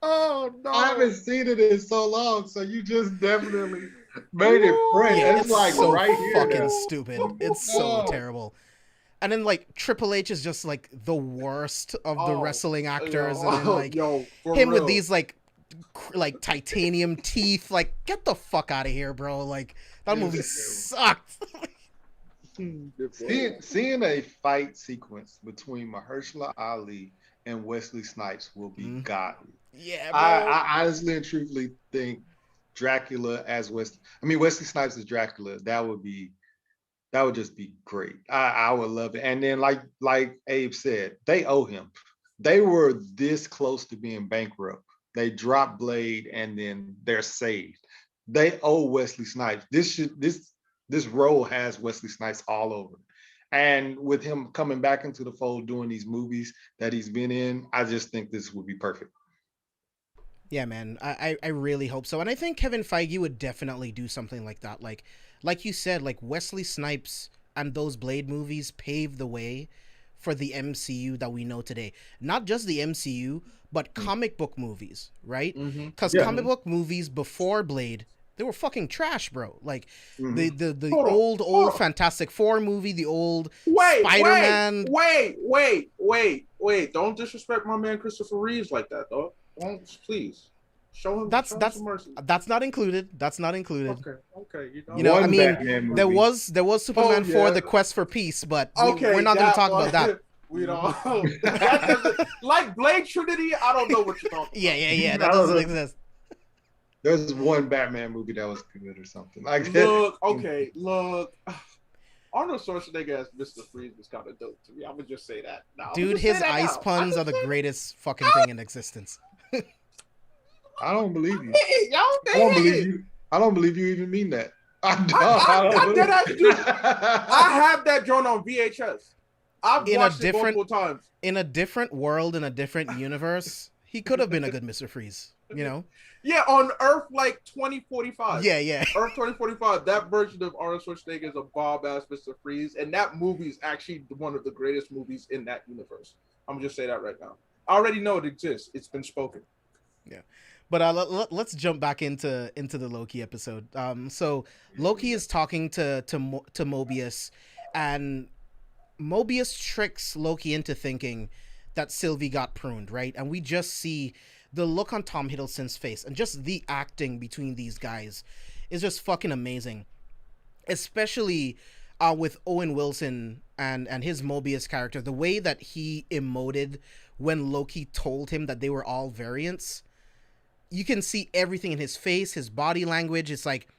B: Oh no!
C: I haven't seen it in so long, so you just definitely made it fresh.
A: Yeah,
C: it's like
A: so
C: right here.
A: Fucking stupid. It's so terrible. And then like Triple H is just like the worst of the wrestling actors, and then like him real. With these like titanium teeth. Like, get the fuck out of here, bro. Like, that movie sucked.
C: Seeing a fight sequence between Mahershala Ali and Wesley Snipes will be godly.
A: Yeah, bro.
C: I honestly and truthfully think Dracula as Wesley Snipes as Dracula, that would just be great. I would love it. And then like Abe said, they owe him. They were this close to being bankrupt. They drop Blade and then they're saved. They owe Wesley Snipes. This role has Wesley Snipes all over it. And with him coming back into the fold, doing these movies that he's been in, I just think this would be perfect.
A: Yeah, man. I really hope so. And I think Kevin Feige would definitely do something like that. Like you said, like Wesley Snipes and those Blade movies paved the way for the MCU that we know today. Not just the MCU, but comic book movies, right? Because comic book movies before Blade, they were fucking trash, bro. Like the old Fantastic Four movie, the old Spider-Man.
B: Wait! Don't disrespect my man Christopher Reeves like that, though. Don't, please. Show him some mercy.
A: That's not included. That's not included.
B: Okay.
A: You know, I mean, there was Superman 4: The Quest for Peace, but we're not going to talk about that.
B: We don't. Like Blade Trinity, I don't know what you're talking about.
A: Yeah. That doesn't exist.
C: There's one Batman movie that was good or something like that.
B: Look. Arnold Schwarzenegger as Mr. Freeze was kind of dope to me. I would just say that.
A: Dude, his ice puns are the greatest fucking thing in existence.
C: I don't believe you. I don't believe you even mean that. I
B: have that drawn on VHS. I've watched it multiple times.
A: In a different world, in a different universe, he could have been a good Mr. Freeze, you know?
B: Yeah, on Earth like 2045.
A: Yeah.
B: Earth 2045, that version of Arnold Schwarzenegger is a Bob-ass Mr. Freeze, and that movie is actually one of the greatest movies in that universe. I'm going to just say that right now. I already know it exists. It's been spoken.
A: Yeah. But let's jump back into the Loki episode. So Loki is talking to Mobius, and Mobius tricks Loki into thinking that Sylvie got pruned, right? And we just see the look on Tom Hiddleston's face, and just the acting between these guys is just fucking amazing. Especially with Owen Wilson and his Mobius character, the way that he emoted when Loki told him that they were all variants. You can see everything in his face, his body language. It's like,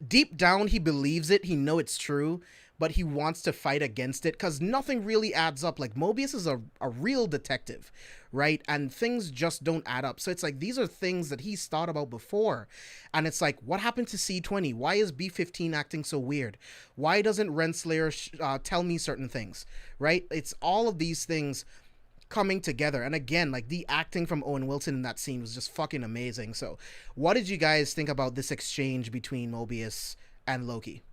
A: deep down, he believes it. He knows it's true, but he wants to fight against it because nothing really adds up. Like, Mobius is a real detective, right? And things just don't add up. So it's like, these are things that he's thought about before. And it's like, what happened to C20? Why is B15 acting so weird? Why doesn't Renslayer tell me certain things, right? It's all of these things coming together. And again, like, the acting from Owen Wilson in that scene was just fucking amazing. So what did you guys think about this exchange between Mobius and Loki?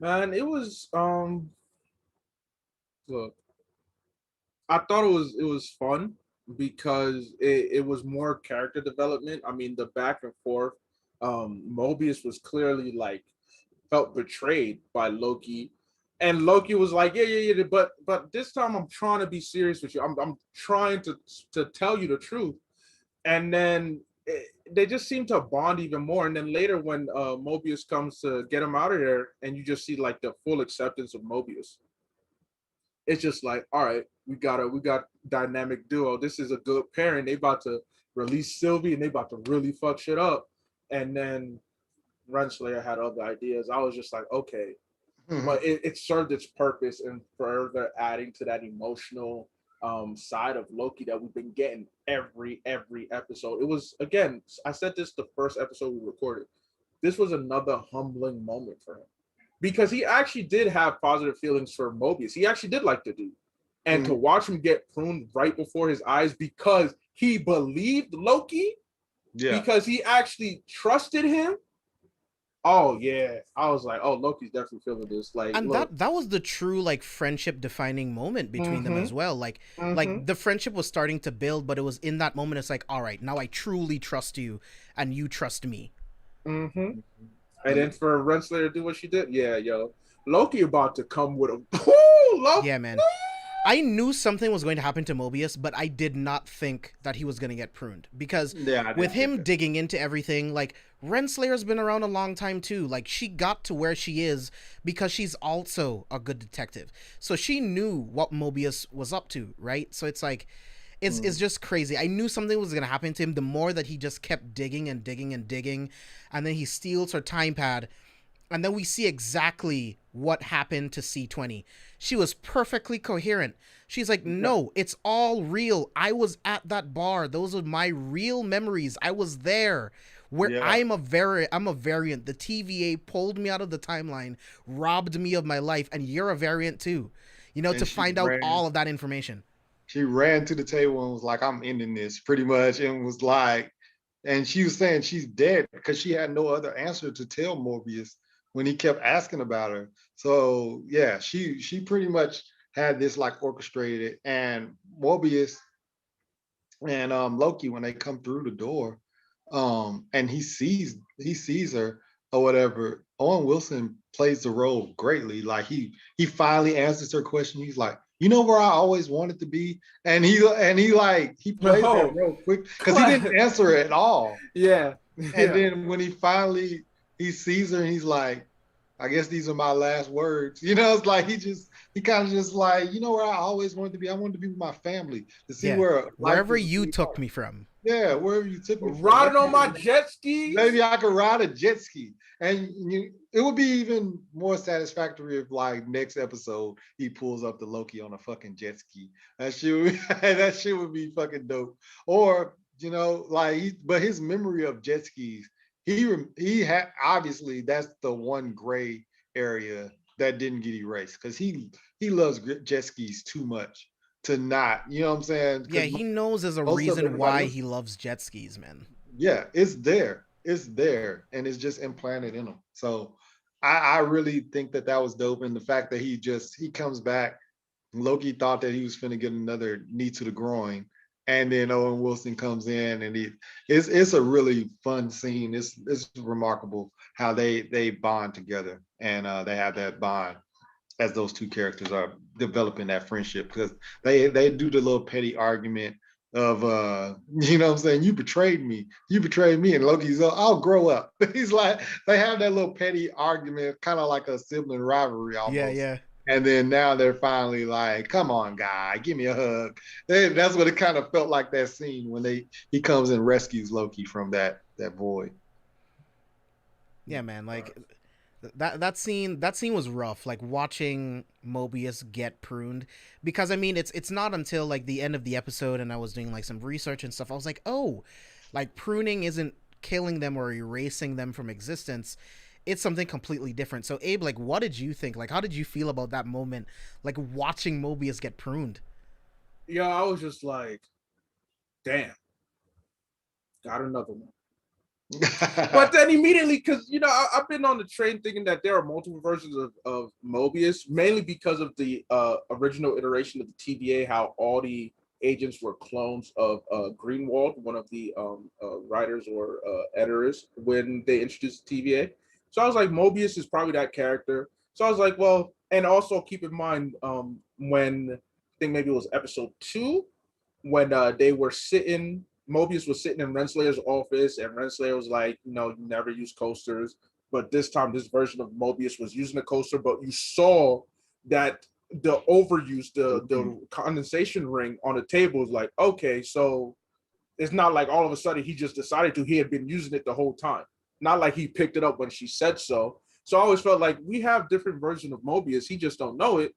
B: Man, it was look, I thought it was fun because it was more character development. I mean, the back and forth. Mobius was clearly like felt betrayed by Loki. And Loki was like, yeah, but this time I'm trying to be serious with you. I'm trying to tell you the truth. And then they just seem to bond even more. And then later when Mobius comes to get him out of there, and you just see like the full acceptance of Mobius. It's just like, all right, we got dynamic duo. This is a good pairing. They about to release Sylvie and they about to really fuck shit up. And then Renslayer had other ideas. I was just like, okay. But it served its purpose in further adding to that emotional side of Loki that we've been getting every episode. It was, again, I said this the first episode we recorded. This was another humbling moment for him because he actually did have positive feelings for Mobius. He actually did like the dude. And to watch him get pruned right before his eyes because he believed Loki, because he actually trusted him. Oh yeah, I was like, oh, Loki's definitely feeling this. Like,
A: and that was the true like friendship defining moment between them as well. Like, like the friendship was starting to build, but it was in that moment. It's like, all right, now I truly trust you, and you trust me.
B: And then for Renslayer to do what she did, yeah, yo, Loki about to come with a Loki.
A: Yeah, man. I knew something was going to happen to Mobius, but I did not think that he was going to get pruned because with him digging into everything, like, Renslayer's been around a long time too. Like, she got to where she is because she's also a good detective. So she knew what Mobius was up to, right? So it's like, it's just crazy. I knew something was going to happen to him the more that he just kept digging and digging and digging. And then he steals her time pad. And then we see exactly what happened to C20. She was perfectly coherent. She's like, no, it's all real. I was at that bar. Those are my real memories. I was there. Where I'm a variant. The TVA pulled me out of the timeline, robbed me of my life, and you're a variant too. You know, to find out all of that information.
C: She ran to the table and was like, I'm ending this, pretty much, and was like, and she was saying she's dead because she had no other answer to tell Mobius when he kept asking about her. So yeah, she pretty much had this like orchestrated. And Mobius and Loki, when they come through the door, and he sees her or whatever, Owen Wilson plays the role greatly. Like he finally answers her question. He's like, you know where I always wanted to be? And he plays that real quick because he didn't answer it at all.
B: And
C: then when he sees her and he's like, I guess these are my last words. You know, it's like he kind of just like, you know where I always wanted to be? I wanted to be with my family, to see
A: wherever you took me from.
C: Yeah, wherever you took me from.
B: Riding on my jet ski.
C: Maybe I could ride a jet ski. And it would be even more satisfactory if, like, next episode he pulls up the Loki on a fucking jet ski. That shit would be fucking dope. Or, you know, like, but his memory of jet skis, he had, obviously that's the one gray area that didn't get erased because he loves jet skis too much to not, you know what I'm saying?
A: Yeah, he knows there's a reason why he loves jet skis, man.
C: Yeah, it's there, and it's just implanted in him. So I really think that was dope, and the fact that he comes back. Loki thought that he was finna get another knee to the groin, and then Owen Wilson comes in, and it's a really fun scene. It's remarkable how they bond together, and they have that bond as those two characters are developing that friendship, because they do the little petty argument of you know what I'm saying, you betrayed me, and Loki's, I'll grow up. He's like, they have that little petty argument, kind of like a sibling rivalry almost.
A: Yeah.
C: And then now they're finally like, come on, guy, give me a hug. That's what it kind of felt like, that scene when he comes and rescues Loki from that void.
A: Yeah, man, like That scene was rough, like watching Mobius get pruned, because I mean it's not until like the end of the episode and I was doing like some research and stuff, I was like, oh, like pruning isn't killing them or erasing them from existence. It's something completely different. So Abe, like, what did you think? Like, how did you feel about that moment, like watching Mobius get pruned?
B: Yeah, I was just like, damn, got another one. But then immediately, because I've been on the train thinking that there are multiple versions of Mobius, mainly because of the original iteration of the TVA, how all the agents were clones of Greenwald, one of the writers or editors when they introduced the TVA. So I was like, Mobius is probably that character. So I was like, well, and also keep in mind when I think maybe it was episode 2 when they were sitting. Mobius was sitting in Renslayer's office, and Renslayer was like, you never use coasters. But this time, this version of Mobius was using a coaster, but you saw that the overuse, the condensation ring on the table is like, okay, so it's not like all of a sudden he just decided to. He had been using it the whole time. Not like he picked it up when she said so. So I always felt like we have different versions of Mobius. He just don't know it.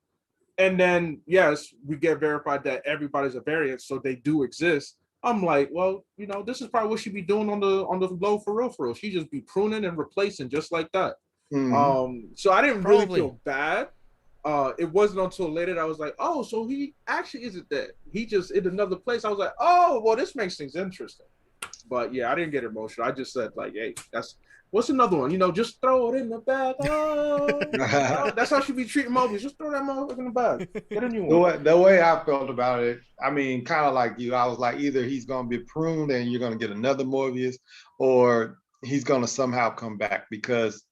B: And then, yes, we get verified that everybody's a variant, so they do exist. I'm like, well, this is probably what she'd be doing on the low for real, for real. She just be pruning and replacing just like that. So I didn't really feel bad. It wasn't until later that I was like, oh, so he actually isn't dead. He just in another place. I was like, oh, well, this makes things interesting. But yeah, I didn't get emotional. I just said like, hey, what's another one? Just throw it in the bag. Oh, that's how she be treating Mobius. Just throw that motherfucker in the bag. Get a new one.
C: The way I felt about it, I mean, kind of like you, I was like, either he's going to be pruned and you're going to get another Mobius, or he's going to somehow come back, because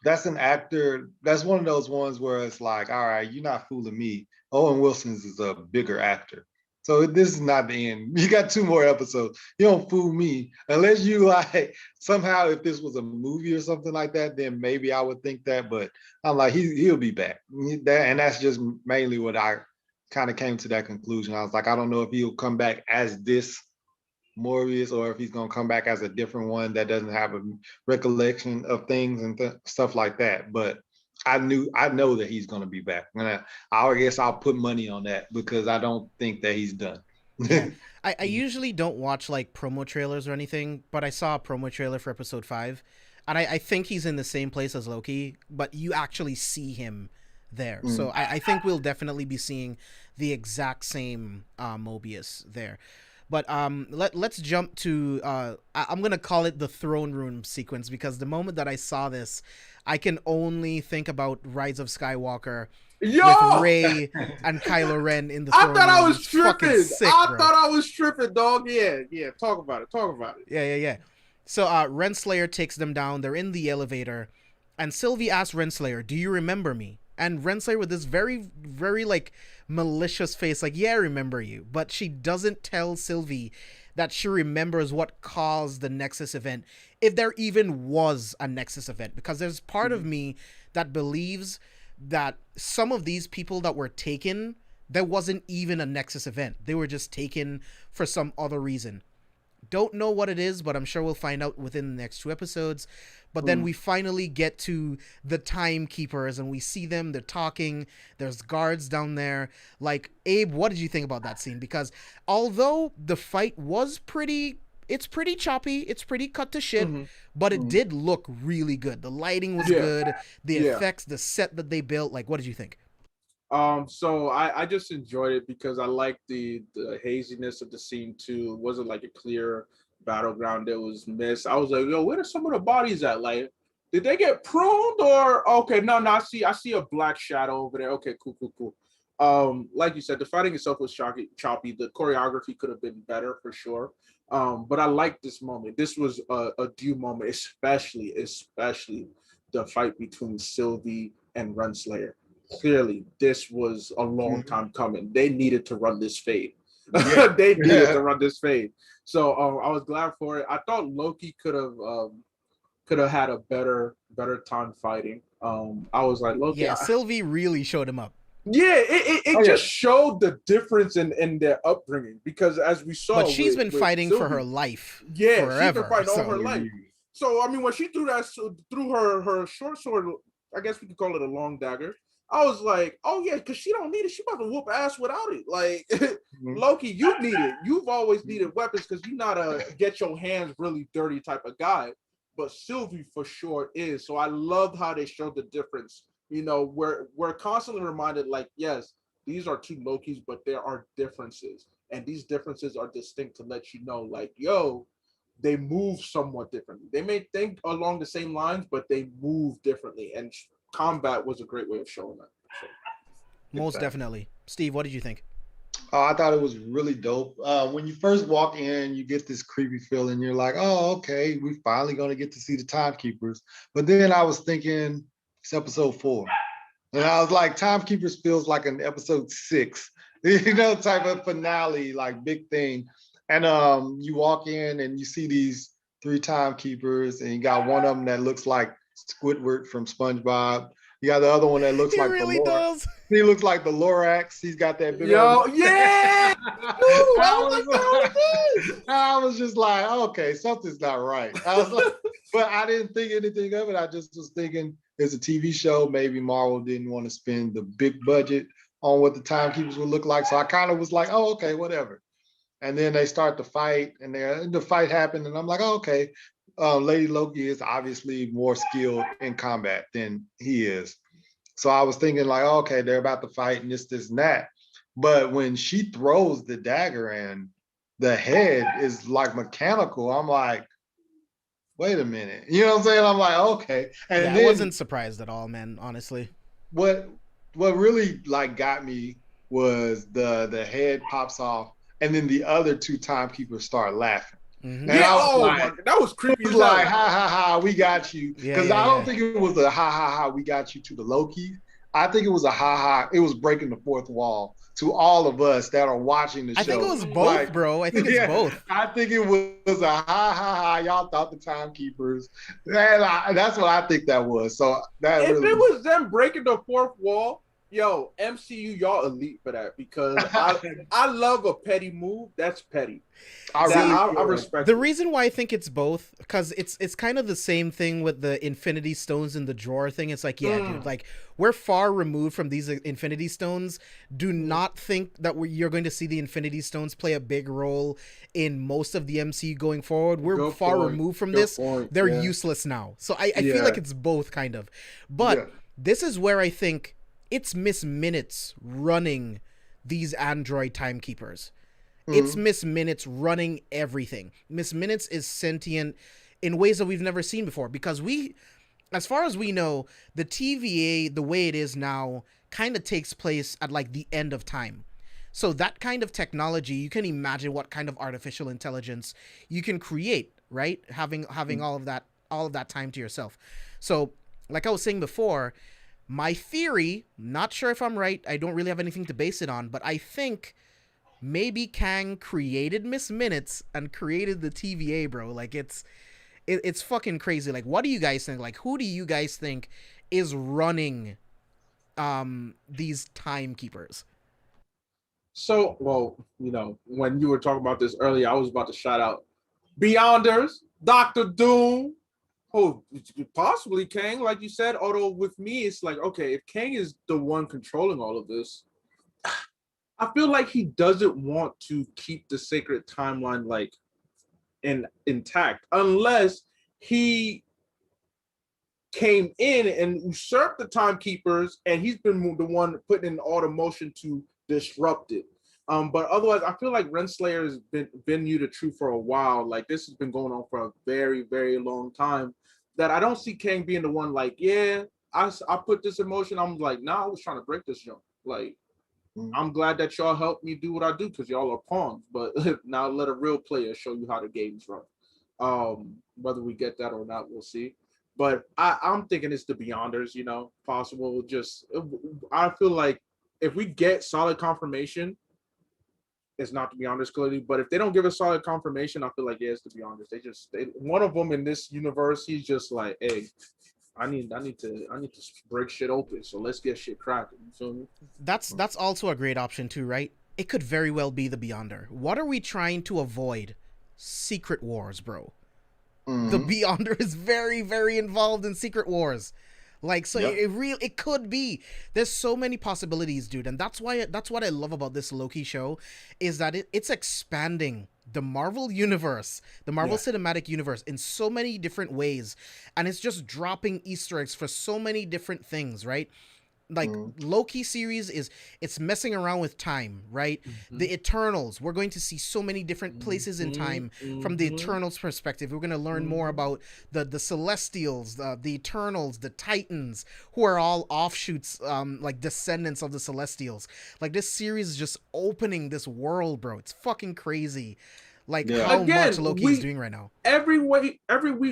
C: that's an actor. That's one of those ones where it's like, all right, you're not fooling me. Owen Wilson's is a bigger actor. So this is not the end. You got 2 more episodes. You don't fool me unless you like somehow, if this was a movie or something like that, then maybe I would think that. But I'm like, he'll be back. And that's just mainly what I kind of came to that conclusion. I was like, I don't know if he'll come back as this Mobius or if he's going to come back as a different one that doesn't have a recollection of things and stuff like that. But I know that he's going to be back. And I guess I'll put money on that, because I don't think that he's done.
A: Yeah. I usually don't watch like promo trailers or anything, but I saw a promo trailer for episode 5, and I think he's in the same place as Loki, but you actually see him there. So I think we'll definitely be seeing the exact same Mobius there. But let's jump to I'm gonna call it the throne room sequence, because the moment that I saw this, I can only think about Rise of Skywalker with Rey and Kylo Ren in the throne room.
B: I thought I was tripping.
A: Sick,
B: I thought I was tripping, dog. Yeah. Talk about it.
A: Yeah. So Renslayer takes them down. They're in the elevator, and Sylvie asks Renslayer, "Do you remember me?" And Renslayer, with this very, very like malicious face, like, yeah, I remember you. But she doesn't tell Sylvie that she remembers what caused the Nexus event, if there even was a Nexus event. Because there's part of me that believes that some of these people that were taken, there wasn't even a Nexus event. They were just taken for some other reason. Don't know what it is, but I'm sure we'll find out within the next 2 episodes. But then we finally get to the Timekeepers, and we see them. They're talking. There's guards down there. Like, Abe, what did you think about that scene? Because although the fight was it's pretty choppy. It's pretty cut to shit. But it did look really good. The lighting was good. The effects, the set that they built. Like, what did you think?
B: So I just enjoyed it because I liked the haziness of the scene too. It wasn't like a clear battleground that was missed. I was like, yo, where are some of the bodies at? Like, did they get pruned or okay? No, I see a black shadow over there. Okay, cool. Like you said, the fighting itself was choppy. The choreography could have been better for sure. But I liked this moment. This was a due moment, especially the fight between Sylvie and Renslayer. Clearly, this was a long time coming. They needed to run this fade. They needed to run this fade. So I was glad for it. I thought Loki could have had a better time fighting. I was like, Loki.
A: Yeah, Sylvie really showed him up.
B: Yeah, it just showed the difference in their upbringing, because as we saw,
A: but she's been fighting Sylvie for her life.
B: Yeah,
A: forever,
B: she's been fighting all her life. So I mean, when she threw her short sword, I guess we could call it a long dagger. I was like, oh yeah, because she don't need it. She about to whoop ass without it. Like Loki, you need it. You've always needed weapons because you're not a get your hands really dirty type of guy. But Sylvie for sure is. So I loved how they showed the difference. You know, we're constantly reminded, like, yes, these are two Lokis, but there are differences. And these differences are distinct to let you know, like, yo, they move somewhat differently. They may think along the same lines, but they move differently. And combat was a great way of showing that. So,
A: most definitely. Steve, what did you think?
C: I thought it was really dope. When you first walk in, you get this creepy feeling. You're like, oh, okay, we're finally going to get to see the Timekeepers. But then I was thinking, it's episode 4. And I was like, Timekeepers feels like an episode 6, you know, type of finale, like big thing. And you walk in and you see these 3 Timekeepers, and you got one of them that looks like Squidward from SpongeBob. You got the other one that looks
A: He
C: like
A: really
C: the
A: does.
C: He looks like the Lorax. He's got that big
B: yo, yeah.
C: I was just like, okay, something's not right. I was like, but I didn't think anything of it. I just was thinking it's a TV show. Maybe Marvel didn't want to spend the big budget on what the Timekeepers would look like. So I kind of was like, oh, okay, whatever. And then they start to fight, and the fight happened, and I'm like, oh, okay. Lady Loki is obviously more skilled in combat than he is. So I was thinking like, oh, okay, they're about to fight and this, and that. But when she throws the dagger and the head is like mechanical, I'm like, wait a minute. You know what I'm saying? I'm like, okay. And
A: yeah,
C: then,
A: I wasn't surprised at all, man, honestly.
C: What really like got me was the head pops off, and then the other 2 Timekeepers start laughing.
B: Mm-hmm. Yeah, that was creepy.
C: It was like, ha ha ha, we got you. Because I don't think it was a ha ha ha, we got you to the Loki. I think it was a ha ha, it was breaking the fourth wall to all of us that are watching the show.
A: I think it was both, bro. I think it's both.
C: I think it was a ha ha ha, y'all thought the Timekeepers. That's what I think that was. So that
B: if it was them breaking the fourth wall, yo, MCU, y'all elite for that, because I love a petty move. That's petty. I respect
A: the reason why I think it's both, because it's kind of the same thing with the Infinity Stones in the drawer thing. It's like, yeah, dude, like, we're far removed from these Infinity Stones. Do not think that you're going to see the Infinity Stones play a big role in most of the MCU going forward. We're far removed from this. They're useless now. So I feel like it's both, kind of. But this is where I think it's Miss Minutes running these android Timekeepers. It's Miss Minutes running everything. Miss Minutes is sentient in ways that we've never seen before, because as far as we know, the TVA, the way it is now, kind of takes place at like the end of time. So that kind of technology, you can imagine what kind of artificial intelligence you can create, right? Having all of that time to yourself. So, like I was saying before, my theory, not sure if I'm right, I don't really have anything to base it on, but I think maybe Kang created Miss Minutes and created the TVA, bro. Like, it's fucking crazy. Like, what do you guys think? Like, who do you guys think is running these Timekeepers?
B: So, well, you know, when you were talking about this earlier, I was about to shout out Beyonders, Dr. Doom, possibly Kang, like you said. Although with me, it's like, okay, if Kang is the one controlling all of this, I feel like he doesn't want to keep the sacred timeline like intact, unless he came in and usurped the Timekeepers, and he's been the one putting in all the motion to disrupt it. But otherwise, I feel like Renslayer has been new to true for a while. Like, this has been going on for a very, very long time. That I don't see Kang being the one like, yeah, I put this in motion. I'm like, nah, I was trying to break this jump. Like, I'm glad that y'all helped me do what I do, because y'all are pawns. But now let a real player show you how the game's run. Whether we get that or not, we'll see. But I'm thinking it's the Beyonders, you know, possible. I feel like if we get solid confirmation, it's not the Beyonders clearly. But if they don't give us solid confirmation, I feel like, yeah, it's the Beyonders. One of them in this universe, he's just like, hey, I need to break shit open. So let's get shit cracking. You feel me?
A: That's also a great option too, right? It could very well be the Beyonder. What are we trying to avoid? Secret Wars, bro. The Beyonder is very, very involved in Secret Wars. Like, so it could be. There's so many possibilities, dude, and that's what I love about this Loki show, is that it's expanding the Marvel universe, the Marvel Cinematic Universe, in so many different ways, and it's just dropping Easter eggs for so many different things, right? Like Loki series it's messing around with time, right? The Eternals, we're going to see so many different places in time from the Eternals perspective. We're going to learn more about the Celestials, the Eternals, the Titans, who are all offshoots, like descendants of the Celestials. Like, this series is just opening this world, bro. It's fucking crazy. Like, how much Loki is doing right now.
B: Every week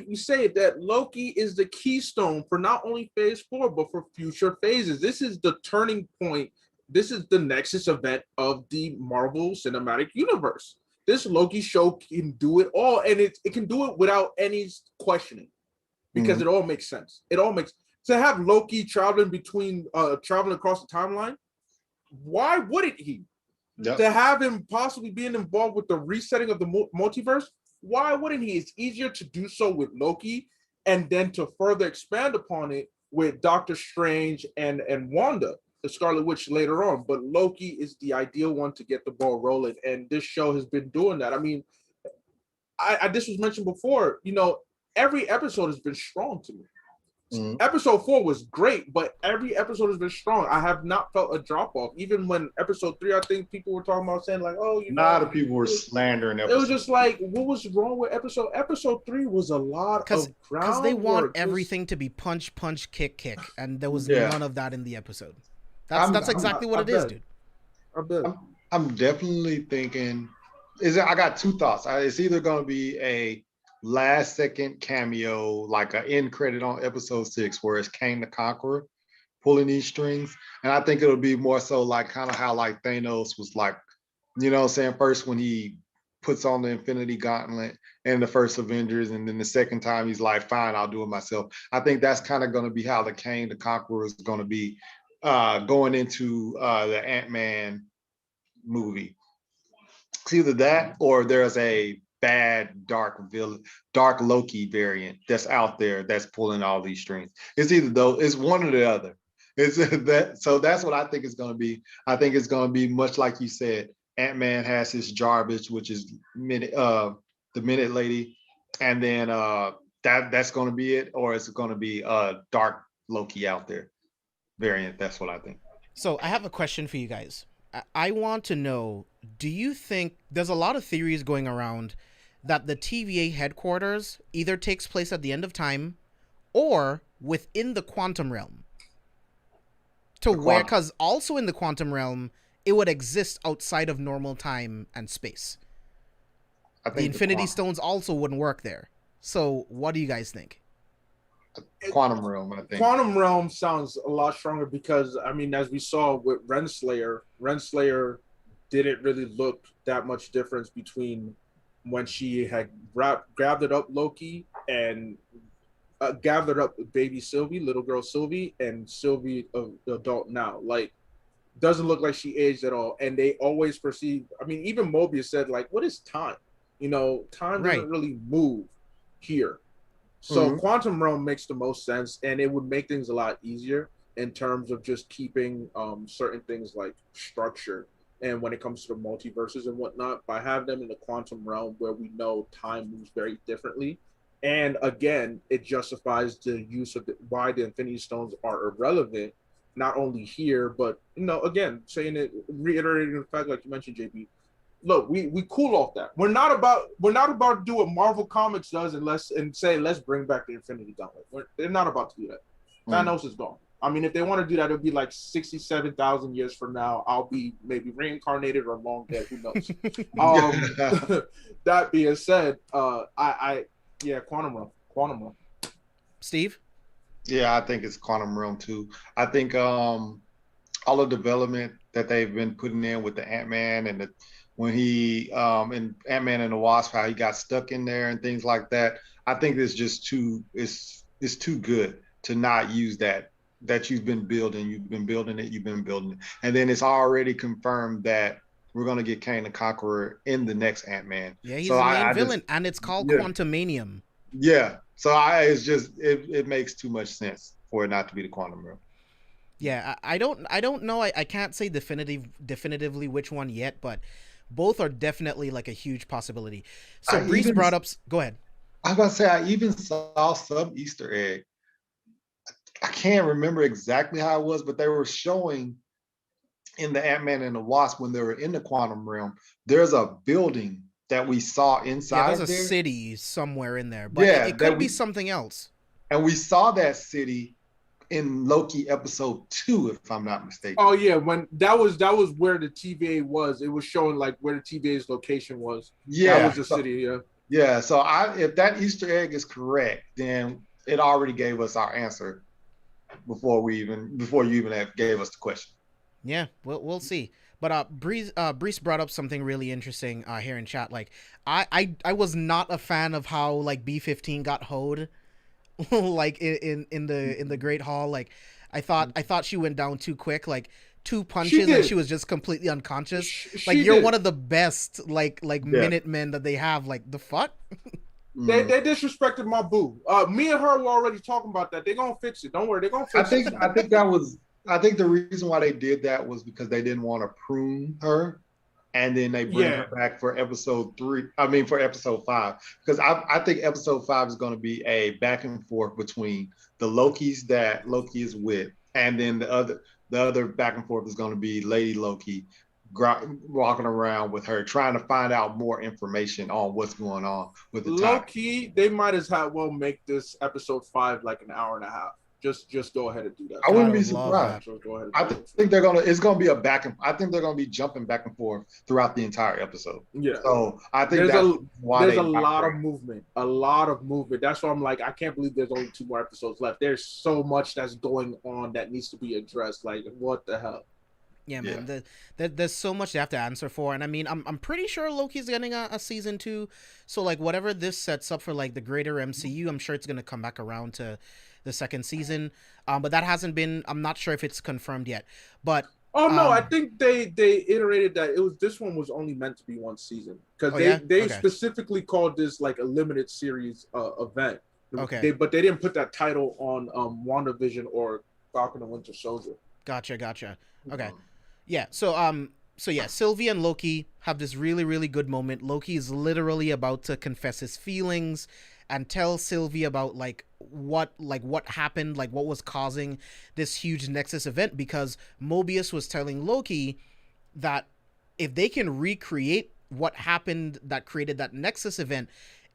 B: we say that Loki is the keystone for not only phase 4, but for future phases. This is the turning point. This is the nexus event of the Marvel Cinematic Universe. This Loki show can do it all, and it can do it without any questioning, because it all makes sense. It all makes to have Loki traveling across the timeline. Why wouldn't he? To have him possibly being involved with the resetting of the multiverse, why wouldn't he? It's easier to do so with Loki, and then to further expand upon it with Doctor Strange and Wanda, the Scarlet Witch, later on. But Loki is the ideal one to get the ball rolling, and this show has been doing that. I mean, this was mentioned before. You know, every episode has been strong to me. Episode 4 was great, but every episode has been strong. I have not felt a drop off. Even when episode 3, I think people were talking about saying like, "Oh, you know," a lot
C: of people were slandering.
B: It was just like, what was wrong with episode 3? Was a lot of groundwork.
A: Because they want everything to be punch, punch, kick, kick, and there was none of that in the episode. That's exactly what it is, dude.
C: I'm definitely thinking. I got two thoughts. It's either going to be a last second cameo, like an end credit on episode 6, where it's Kang the Conqueror pulling these strings, and I think it'll be more so like kind of how like Thanos was, like, you know what I'm saying, first when he puts on the Infinity Gauntlet in the first Avengers, and then the second time he's like, fine, I'll do it myself. I think that's kind of going to be how the Kang the Conqueror is going to be going into the Ant-Man movie. It's either that or there's a bad dark Loki variant that's out there that's pulling all these strings. It's either though, it's one or the other. It's that. So that's what I think it's going to be. I think it's going to be much like you said. Ant-Man has his Jarvis, which is the Minute Lady, and then that's going to be it, or it's going to be a dark Loki out there variant. That's what I think.
A: So I have a question for you guys. I want to know, do you think there's a lot of theories going around that the TVA headquarters either takes place at the end of time or within the quantum realm? Because also in the quantum realm, it would exist outside of normal time and space. I think the Infinity Stones also wouldn't work there. So what do you guys think?
C: Quantum realm, I think.
B: Quantum realm sounds a lot stronger because, I mean, as we saw with Renslayer didn't really look that much difference between when she had gathered up Loki and gathered up baby Sylvie, little girl Sylvie, and Sylvie, adult now. Like, doesn't look like she aged at all. And they always perceive, I mean, even Mobius said, like, what is time? You know, time doesn't really move here. So quantum realm makes the most sense, and it would make things a lot easier in terms of just keeping certain things like structure. And when it comes to the multiverses and whatnot, by having them in the quantum realm where we know time moves very differently. And again, it justifies the use of why the Infinity Stones are irrelevant, not only here, but, you know, again, reiterating the fact, like you mentioned, JP, look, we cool off that. We're not about to do what Marvel Comics does and say, let's bring back the Infinity Gauntlet. They're not about to do that. Thanos is gone. I mean, if they want to do that, it'll be like 67,000 years from now. I'll be maybe reincarnated or long dead. Who knows? That being said, quantum realm.
A: Steve?
C: Yeah, I think it's quantum realm too. I think all the development that they've been putting in with the Ant-Man and when he in Ant-Man and the Wasp, how he got stuck in there and things like that. I think it's just it's too good to not use that you've been building it. And then it's already confirmed that we're going to get Kang the Conqueror in the next Ant-Man.
A: Yeah, he's the main villain, and it's called Quantumanium.
C: Yeah. So it makes too much sense for it not to be the quantum realm.
A: Yeah, I don't know. I can't say definitively which one yet, but both are definitely like a huge possibility. So
C: I
A: Brees
C: even
A: brought up. Go ahead.
C: I was about to say I even saw some Easter egg. I can't remember exactly how it was, but they were showing in the Ant-Man and the Wasp when they were in the quantum realm. There's a building that we saw
A: Yeah,
C: inside
A: there's
C: of
A: a
C: there.
A: city somewhere in there, but
C: Yeah,
A: it could be something else.
C: we saw that city in Loki episode 2, if I'm not
B: Oh
C: mistaken.
B: yeah, when that was where the TVA was. It was showing like where the TVA's location was. That
C: Yeah.
B: was the
C: So,
B: city. Yeah.
C: yeah. So if that Easter egg is correct, then it already gave us our answer before you even gave us the question.
A: Yeah, we'll see. But Brees brought up something really interesting here in chat. Like, I was not a fan of how like B-15 got hoed, like in the Great Hall. Like, I thought she went down too quick. Like, two
B: She
A: punches and she
B: did.
A: was just completely unconscious. Like,
B: She
A: you're
B: did.
A: one of the best like
C: Yeah.
A: Minutemen that they have. Like, the fuck.
C: Mm.
B: They disrespected my boo. Me and her were already talking about that. They're gonna fix it. Don't worry, they're gonna
C: I
B: fix it
C: think
B: soon.
C: I think that was I think the reason why they did that was because they didn't want to prune her, and then they bring
B: Yeah.
C: her back for episode 3. I mean, for episode 5, because I think episode 5 is going to be a back and forth between the Lokis that Loki is with, and then the other back and forth is going to be Lady Loki walking around with her, trying to find out more information on what's going on with the
B: Low
C: time.
B: key, they might as well make this episode 5 like an hour and a half. Just go ahead and do that.
C: I
A: I
C: wouldn't
A: would
C: be
A: love
C: surprised.
A: that.
B: So go ahead
C: I
B: and do
C: think it's gonna be a back and I think they're gonna be jumping back and forth throughout the entire episode.
B: it. Yeah.
C: So I think
B: There's
C: that's
B: a
C: why
B: there's
C: they
B: a lot of
C: migrate.
B: movement. A lot of movement. That's why I'm like, I can't believe there's only 2 more episodes left. There's so much that's going on that needs to be addressed. Like, what the hell?
A: Yeah,
C: Yeah.
A: man. There's so much they have to answer for, and I mean, I'm pretty sure Loki's getting a season 2. So like, whatever this sets up for like the greater MCU, I'm sure it's gonna come back around to the second season. But that hasn't been. I'm not sure if it's confirmed yet. But
B: Oh no, I
A: um,
B: think they iterated that this one was only meant to be 1 season because
A: oh
B: they
A: yeah,
B: they
A: okay,
B: specifically called this like a limited series event.
A: okay,
B: But they didn't put that title on WandaVision or Falcon and Winter Soldier.
A: gotcha. Okay,
C: Mhm.
A: yeah. So yeah, Sylvie and Loki have this really good moment. Loki is literally about to confess his feelings and tell Sylvie about what happened, like what was causing this huge Nexus event, because Mobius was telling Loki that if they can recreate what happened that created that Nexus event,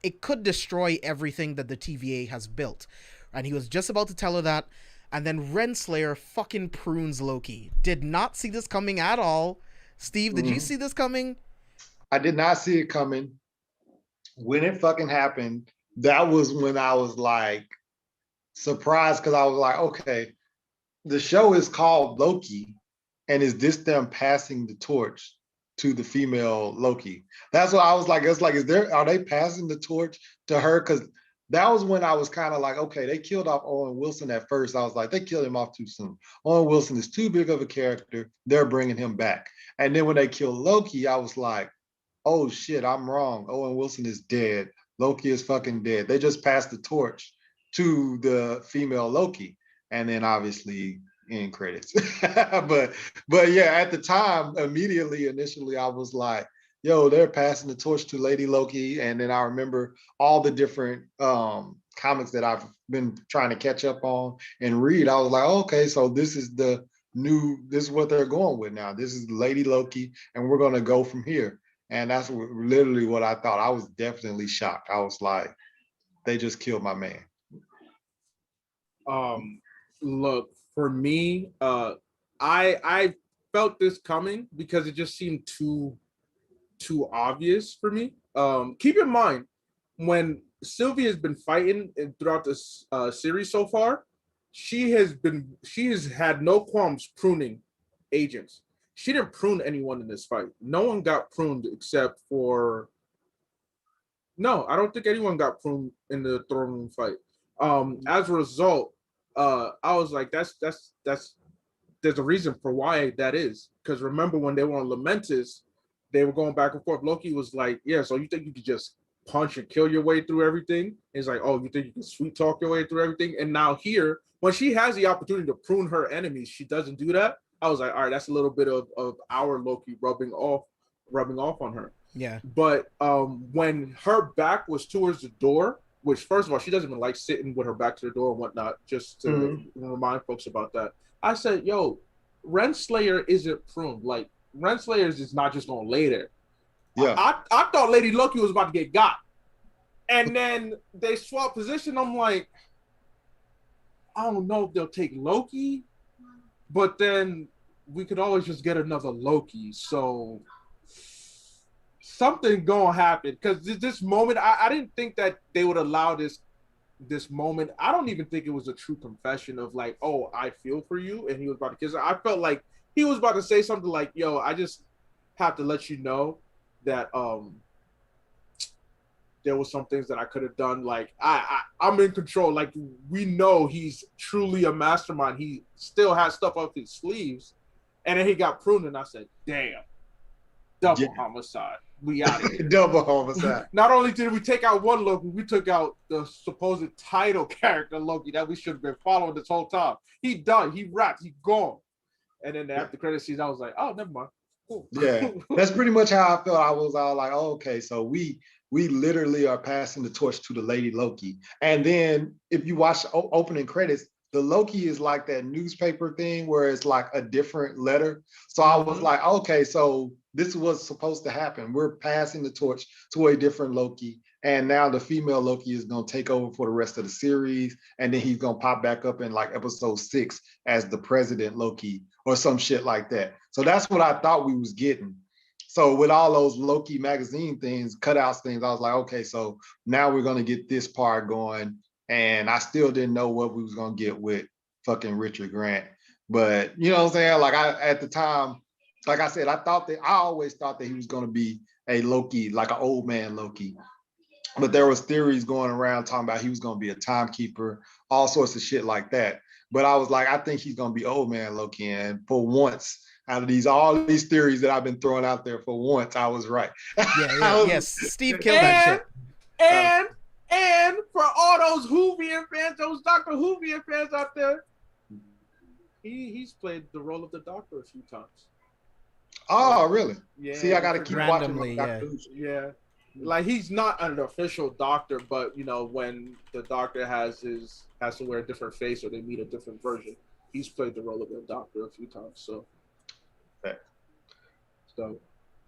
A: it could destroy everything that the TVA has built. And he was just about to tell her that, and then Renslayer fucking prunes Loki. Did not see this coming at all. Steve, did you
C: Mhm.
A: see this coming?
C: I did not see it coming. When it fucking happened, that was when I was like surprised because I was like, okay, the show is called Loki, and is this them passing the torch to the female Loki? That's what I was like. It's like, are they passing the torch to her? Because that was when I was kind of like, okay, they killed off Owen Wilson at first. I was like, they killed him off too soon. Owen Wilson is too big of a character. They're bringing him back. And then when they killed Loki, I was like, oh shit, I'm wrong. Owen Wilson is dead. Loki is fucking dead. They just passed the torch to the female Loki. And then obviously in credits. but yeah, at the time, initially, I was like, yo, they're passing the torch to Lady Loki. And then I remember all the different comics that I've been trying to catch up on and read. I was like, okay, so this is what they're going with now. This is Lady Loki, and we're gonna go from here. And that's literally what I thought. I was definitely shocked. I was like, they just killed my man.
B: Look, for me, I felt this coming because it just seemed too obvious for me. Keep in mind when Sylvie has been fighting throughout this series so far, she has had no qualms pruning agents. She didn't prune anyone in this fight. No one got pruned except for no. I don't think anyone got pruned in the throne room fight. As a result, I was like, that's there's a reason for why that is. Because remember when they were on Lamentus, they were going back and forth. Loki was like, yeah, so you think you could just punch and kill your way through everything. It's like, oh, you think you can sweet talk your way through everything? And now here, when she has the opportunity to prune her enemies, she doesn't do that. I was like, all right, that's a little bit of our Loki rubbing off on her.
A: Yeah.
B: But when her back was towards the door, which first of all, she doesn't even like sitting with her back to the door and whatnot, just to remind folks about that. I said, yo, Renslayer isn't pruned. Like, Renslayer is not just gonna lay there.
C: Yeah.
B: I thought Lady Loki was about to get got. And then they swap position. I'm like, I don't know if they'll take Loki, but then we could always just get another Loki. So something gonna happen. Because this moment, I didn't think that they would allow this moment. I don't even think it was a true confession of like, oh, I feel for you. And he was about to kiss her. I felt like he was about to say something like, yo, I just have to let you know that there was some things that I could have done. Like I'm in control. Like we know he's truly a mastermind. He still has stuff up his sleeves. And then he got pruned and I said, damn, double homicide. We out of here.
C: Double homicide.
B: Not only did we take out one Loki, we took out the supposed title character Loki that we should have been following this whole time. He done. He wrapped. He gone. And then after credit scenes, I was like, oh, never mind. Cool.
C: Yeah, that's pretty much how I felt. I was all like, oh, okay, so we literally are passing the torch to the Lady Loki. And then if you watch the opening credits, the Loki is like that newspaper thing where it's like a different letter. So I was like, okay, so this was supposed to happen. We're passing the torch to a different Loki. And now the female Loki is going to take over for the rest of the series. And then he's going to pop back up in like episode 6 as the president Loki or some shit like that. So that's what I thought we was getting. So with all those Loki magazine things, cutouts things, I was like, okay, so now we're going to get this part going. And I still didn't know what we was going to get with fucking Richard Grant. But you know what I'm saying? Like at the time, like I said, I always thought that he was going to be a Loki, like an old man Loki. But there was theories going around talking about he was going to be a timekeeper, all sorts of shit like that. But I was like, I think he's going to be old man Loki. And for once, out of all these theories that I've been throwing out there, for once, I was right.
A: Yes, Steve killed that shit.
B: And for all those Whovian fans, those Dr. Whovian fans out there, he's played the role of the Doctor a few times.
C: Oh, really?
B: Yeah.
C: See, I got to keep watching.
B: Yeah. Like he's not an official doctor, but you know when the doctor has to wear a different face or they meet a different version, he's played the role of the doctor a few times. So,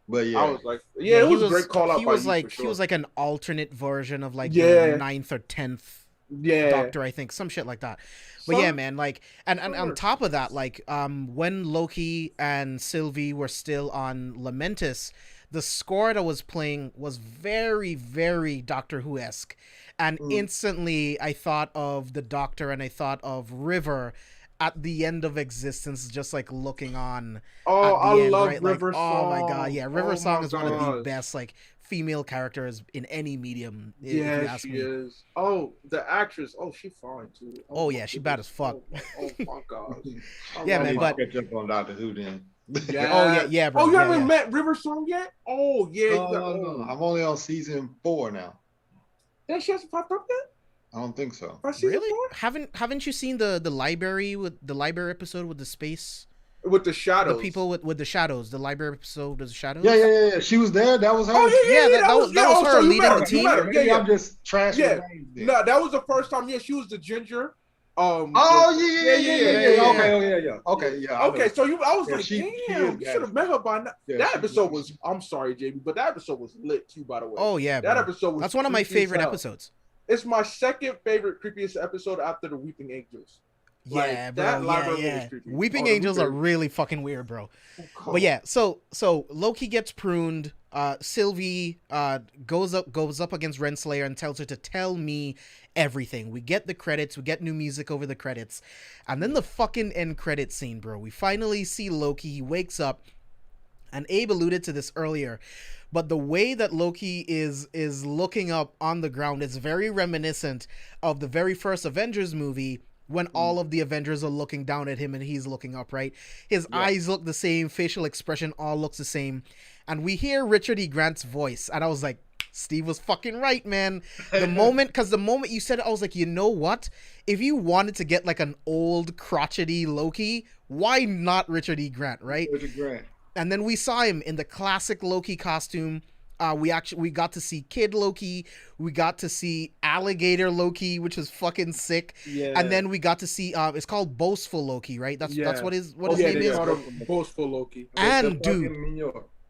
C: but yeah,
B: I was like, it was a great call out.
A: He was like an alternate version of like the 9th or 10th Doctor, I think, some shit like that. But yeah, man, like, and on top of that, like, when Loki and Sylvie were still on Lamentis, the score that was playing was very, very Doctor Who-esque. And instantly I thought of the Doctor and I thought of River at the end of existence, just like looking on.
B: Oh, I love
A: right?
B: River
A: like,
B: Song.
A: Oh my god, yeah, River Song is one of the
B: gosh.
A: best like female characters in any medium.
B: Yeah, she is. Oh, the actress. Oh, she fine too.
A: Oh yeah, she bad as fuck.
B: Oh my god.
A: Yeah, man. But
C: catch up on Doctor Who then.
B: Yeah.
A: yeah, bro.
B: Oh, you haven't met River Song yet? Oh yeah.
C: No. I'm only on season 4 now.
B: Yeah, she hasn't popped up yet.
C: I don't think so.
A: Really? Haven't you seen the library episode with the space?
B: With the shadows.
A: The people with the shadows. The library episode with the shadows.
C: Yeah. She was there. That was her.
A: Oh yeah. That was her leading the team.
C: Yeah. I'm just trashing.
B: Yeah. No, that was the first time. Yeah, she was the ginger.
C: Yeah. Okay, so
B: I was like, damn, you should have met her by now. Yeah, that episode was. I'm sorry, JB, but that episode was lit too. By the way.
A: Oh yeah,
B: that
A: bro.
B: episode was.
A: That's one of my favorite episodes.
B: It's my second favorite creepiest episode after the Weeping Angels.
A: Yeah, bro. Yeah. Weeping Angels are really fucking weird, bro. But yeah, so Loki gets pruned. Sylvie goes up against Renslayer and tells her to tell me everything. We get the credits. We get new music over the credits, and then the fucking end credit scene, bro. We finally see Loki. He wakes up, and Abe alluded to this earlier. But the way that Loki is looking up on the ground is very reminiscent of the very first Avengers movie when all of the Avengers are looking down at him and he's looking up, right? His eyes look the same, facial expression all looks the same. And we hear Richard E. Grant's voice. And I was like, Steve was fucking right, man. The moment you said it, I was like, you know what? If you wanted to get like an old crotchety Loki, why not Richard E. Grant, right?
C: Richard Grant.
A: And then we saw him in the classic Loki costume. We got to see Kid Loki. We got to see Alligator Loki, which was fucking sick.
B: Yeah.
A: And then we got to see it's called Boastful Loki, right? That's what his name is.
B: Boastful Loki.
A: And dude,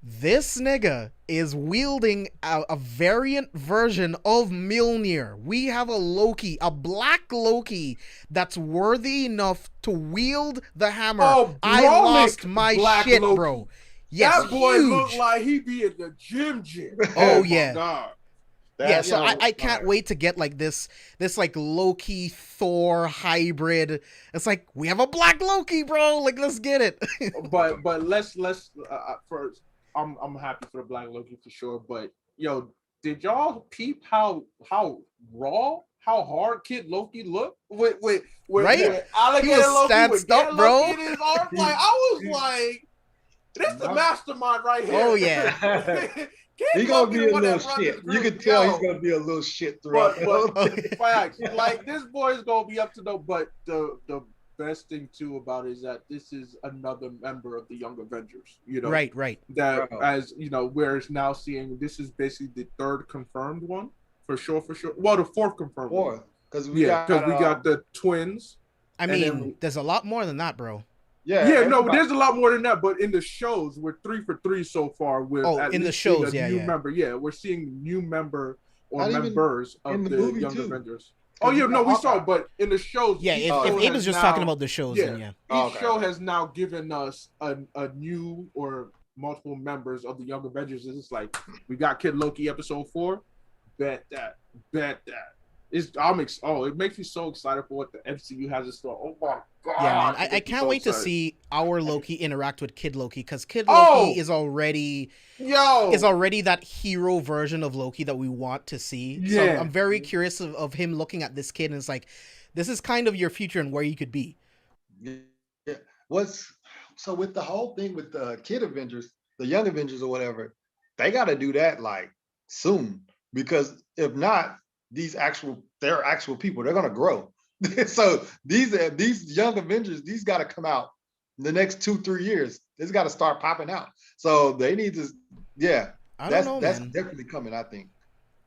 A: this nigga is wielding a variant version of Mjolnir. We have a Loki, a black Loki that's worthy enough to wield the hammer. Oh, I lost my shit,
B: Loki.
A: Bro. Yes,
B: that boy looked like he be in the gym.
A: Oh yeah.
B: God.
A: Yeah, so I can't wait to get like this like Loki Thor hybrid. It's like we have a black Loki, bro. Like let's get it.
B: but let's first. I'm happy for the black Loki for sure. But yo, did y'all peep how raw, how hard Kid Loki looked with
A: right?
B: Alligator Loki
A: with up, bro.
B: Loki in his arm? Like I was like, this is the mastermind right here.
A: Oh yeah.
C: He's gonna be a little shit. You can tell he's gonna be a little shit throughout.
B: But facts, like this boy is gonna be up to no. But the best thing too about it is that this is another member of the Young Avengers. You know,
A: right.
B: That as you know, we're now seeing this is basically the third confirmed one for sure. Well, the fourth confirmed one.
C: Because we got
B: the twins.
A: I mean, there's a lot more than that, bro.
B: Yeah, no, there's a lot more than that. But in the shows, we're 3 for 3 so far. With
A: in the shows,
B: new member. Yeah, we're seeing new member or members of the Young Avengers. Oh yeah, no, we saw, but in the shows.
A: Yeah, if Abe was just talking about the shows, then yeah.
B: Each show has now given us a new or multiple members of the Young Avengers. It's like we got Kid Loki episode 4. Bet that. It makes me so excited for what the MCU has in store. Oh my god!
A: Yeah, man, I can't wait to see our Loki interact with Kid Loki because Kid Loki is already that hero version of Loki that we want to see. Yeah. So I'm very curious of him looking at this kid and it's like, this is kind of your future and where you could be.
C: Yeah. So with the whole thing with the Kid Avengers, the Young Avengers or whatever, they got to do that like soon because if not. They're actual people. They're gonna grow. So these Young Avengers, these got to come out in the next 2-3 years. This got to start popping out. So they need to. Yeah,
A: I don't know,
C: that's
A: man.
C: definitely coming. I think.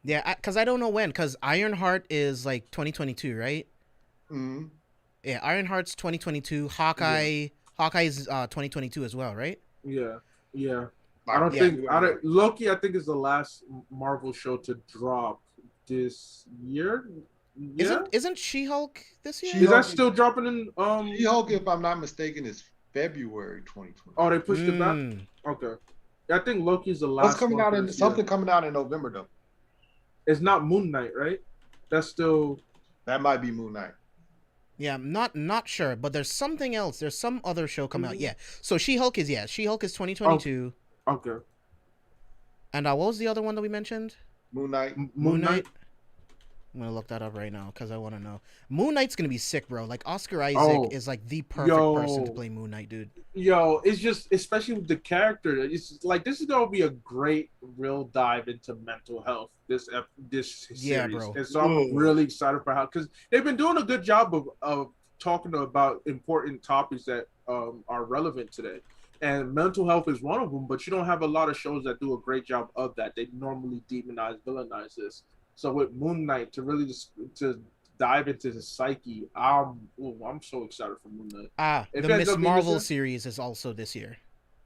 A: Yeah, because I don't know when. Because Ironheart is like 2022, right?
C: Mm-hmm.
A: Yeah, Ironheart's 2022. Hawkeye's 2022 as well, right?
B: Yeah. Loki, I think, is the last Marvel show to drop this year. Yeah.
A: Isn't She-Hulk this year?
B: Is that still dropping in
C: She-Hulk, if I'm not mistaken, is February 2020.
B: Oh, they pushed it back? Okay. I think Loki's the last
C: coming out in November though.
B: It's not Moon Knight, right?
C: That might be Moon Knight.
A: Yeah, I'm not sure, but there's something else. There's some other show coming out. Yeah. So She-Hulk is 2022.
B: Okay.
A: And what was the other one that we mentioned?
C: Moon Knight.
A: I'm gonna look that up right now because I want to know. Moon Knight's gonna be sick, bro. Like Oscar Isaac is like the perfect person to play Moon Knight, dude.
B: Yo, it's just especially with the character. It's like this is gonna be a great real dive into mental health. This series,
A: yeah, bro.
B: And so I'm really excited for because they've been doing a good job of talking about important topics that are relevant today. And mental health is one of them, but you don't have a lot of shows that do a great job of that. They normally demonize, villainize this. So with Moon Knight, to really to dive into the psyche, I'm so excited for Moon Knight.
A: The Miss Marvel series is also this year.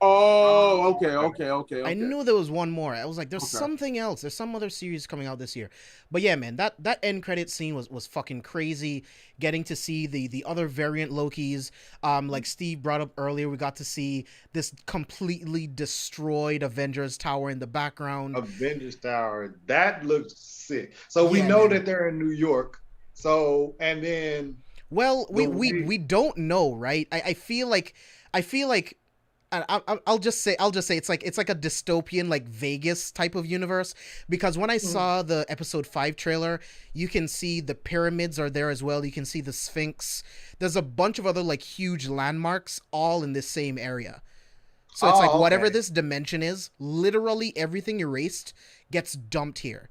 B: Oh, okay.
A: I knew there was one more. I was like, there's something else. There's some other series coming out this year. But yeah, man, that end credit scene was fucking crazy. Getting to see the other variant Lokis. Like Steve brought up earlier, we got to see this completely destroyed Avengers Tower in the background.
C: Avengers Tower. That looks sick. So we know that they're in New York. So, and then...
A: Well, we don't know, right? I feel like I'll just say it's like a dystopian like Vegas type of universe because when I saw the episode 5 trailer, you can see the pyramids are there as well. You can see the Sphinx. There's a bunch of other like huge landmarks all in this same area. So it's like
C: Oh,
A: whatever
C: okay.
A: this dimension is, literally everything erased gets dumped here.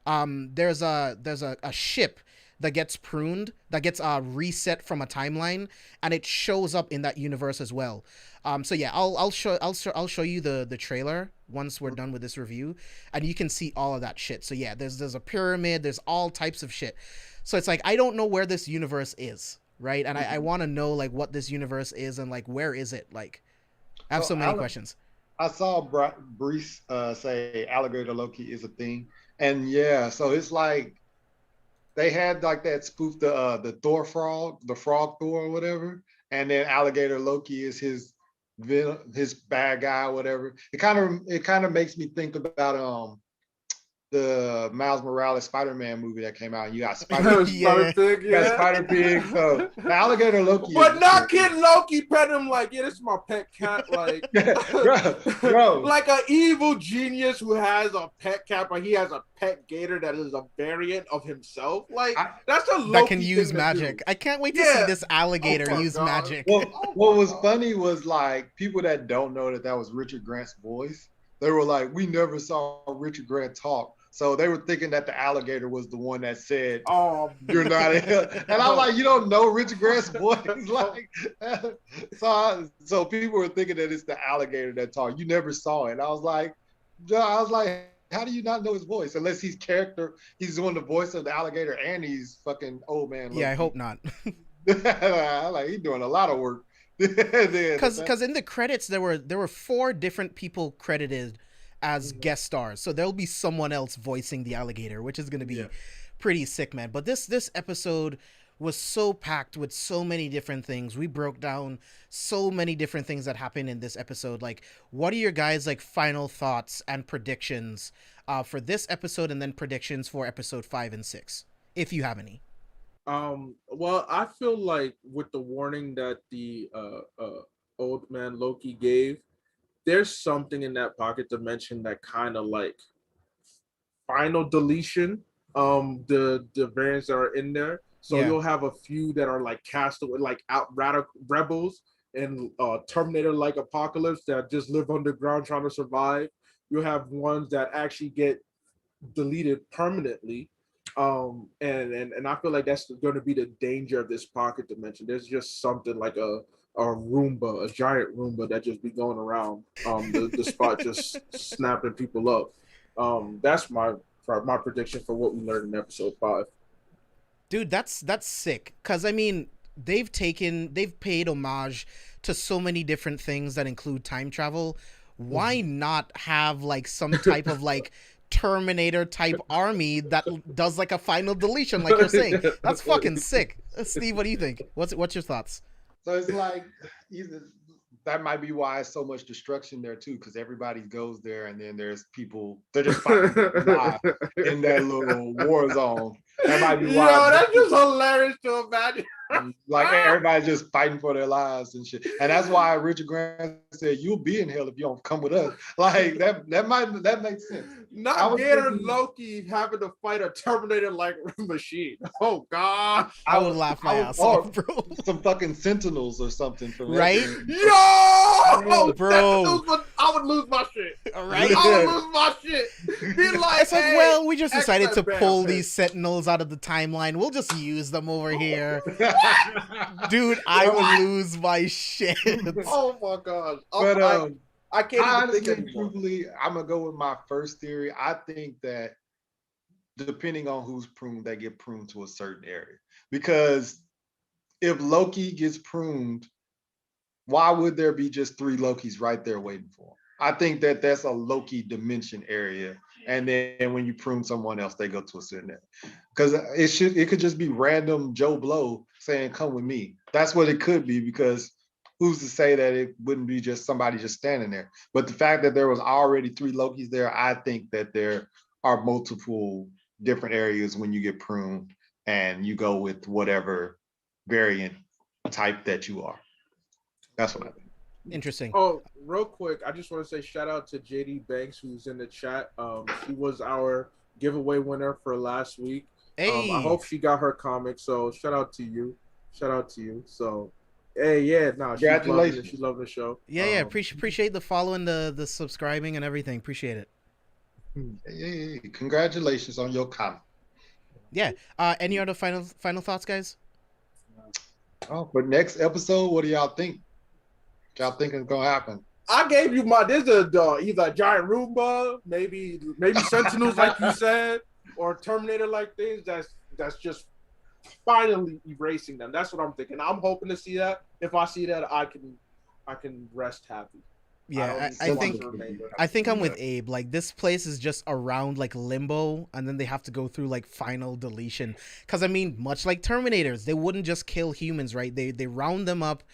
A: There's a ship that gets pruned, that gets reset from a timeline, and it shows up in that universe as well. So yeah, I'll show you the trailer once we're done with this review, and you can see all of that shit. So yeah, there's a pyramid, there's all types of shit. So it's like I don't know where this universe is, right? And I want to know like what this universe is and like where is it? Like I have so many questions.
C: I saw Bryce say alligator Loki is a thing, and yeah, so it's like they had like that spoof the Thor frog, the frog Thor or whatever, and then alligator Loki is his bad guy or whatever. It kind of makes me think about the Miles Morales Spider-Man movie that came out. You got Spider
B: Pig,
C: you got Spider Pig. So the alligator Loki,
B: but not Kid Loki pet him like, yeah, this is my pet cat, like
C: bro.
B: like an evil genius who has a pet cat, but he has a pet gator that is a variant of himself. Like that's a Loki
A: that can use
B: thing
A: magic. I can't wait to see this alligator use magic.
C: Well, what was funny was like people that don't know that was Richard Grant's voice. They were like, we never saw Richard Grant talk. So they were thinking that the alligator was the one that said,
B: "Oh,
C: you're not." And I'm like, you don't know Richard Grant's voice, like. So people were thinking that it's the alligator that talked. You never saw it. I was like, how do you not know his voice? Unless he's doing the voice of the alligator, and he's fucking old man.
A: Yeah, I hope not.
C: Like he's doing a lot of work.
A: Because in the credits there were 4 different people credited as guest stars, so there'll be someone else voicing the alligator, which is going to be pretty sick, man. But this episode was so packed with so many different things. We broke down so many different things that happened in this episode. Like, what are your guys' like final thoughts and predictions for this episode, and then predictions for episode 5 and 6, if you have any?
B: Well, I feel like with the warning that the old man Loki gave, there's something in that pocket dimension that kind of like final deletion the variants that are in there. So you'll have a few that are like castaway, like out radical rebels and Terminator like apocalypse that just live underground trying to survive. You'll have ones that actually get deleted permanently. And I feel like that's going to be the danger of this pocket dimension. There's just something like a Roomba, a giant Roomba that just be going around the spot just snapping people up. That's my prediction for what we learned in episode 5.
A: Dude, that's sick. Cause I mean, they've paid homage to so many different things that include time travel. Why not have like some type of like Terminator type army that does like a final deletion, like you're saying? That's fucking sick. Steve, what do you think? What's your thoughts?
C: So it's like that might be why it's so much destruction there too, because everybody goes there and then there's people they're just fighting in that little war zone. That might be why.
B: Yo, that's just hilarious to imagine.
C: Like everybody's just fighting for their lives and shit. And that's why Richard Grant said, "You'll be in hell if you don't come with us." Like that makes sense.
B: Not Gator Loki having to fight a Terminator like machine. Oh god.
A: I would laugh my ass off, bro.
C: Some fucking Sentinels or something from
A: right?
B: Yo,
A: bro.
B: I would lose my shit.
A: Right?
B: I would lose my shit. Be like,
A: it's like, well, we just decided to pull these Sentinels out of the timeline. We'll just use them over here. Dude, I would lose my shit.
B: Oh my god.
C: But
B: I can't even think
C: anymore. Truthfully, I'm gonna go with my first theory. I think that depending on who's pruned, they get pruned to a certain area. Because if Loki gets pruned, why would there be just 3 Lokis right there waiting for him? I think that that's a Loki dimension area. And then when you prune someone else, they go to a certain area. Because it could just be random Joe Blow saying, "Come with me." That's what it could be, because who's to say that it wouldn't be just somebody just standing there? But the fact that there was already 3 Lokis there, I think that there are multiple different areas when you get pruned and you go with whatever variant type that you are. That's what I think.
A: Interesting.
B: Oh, real quick, I just want to say shout out to JD Banks, who's in the chat. She was our giveaway winner for last week.
A: Hey.
B: I hope she got her comic. So shout out to you. So Hey, yeah, no,
C: Congratulations.
B: She's loving the show.
A: Yeah, appreciate the following, the subscribing and everything. Appreciate it.
C: Yeah. Congratulations on your comment.
A: Yeah. Any other final thoughts, guys?
C: Oh, for next episode, what do y'all think? Y'all think is gonna happen?
B: I gave you there's either a giant Roomba, maybe Sentinels like you said, or Terminator like things that's just finally erasing them. That's what I'm thinking. I'm hoping to see that. If I see that, I can rest happy.
A: Yeah, I think I'm with Abe. Like, this place is just around like limbo, and then they have to go through like final deletion. Because I mean, much like Terminators, they wouldn't just kill humans, right? They round them up,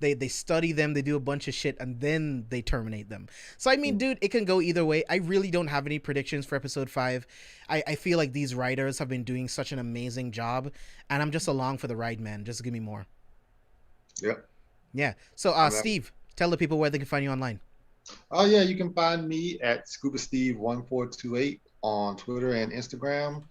A: they study them, they do a bunch of shit, and then they terminate them. So I mean, dude, it can go either way. I really don't have any predictions for episode 5. I feel like these writers have been doing such an amazing job, and I'm just along for the ride, man. Just give me more.
C: Yep.
A: Yeah. So, Steve, tell the people where they can find you online.
C: Oh yeah, you can find me at ScubaSteve1428 on Twitter and Instagram,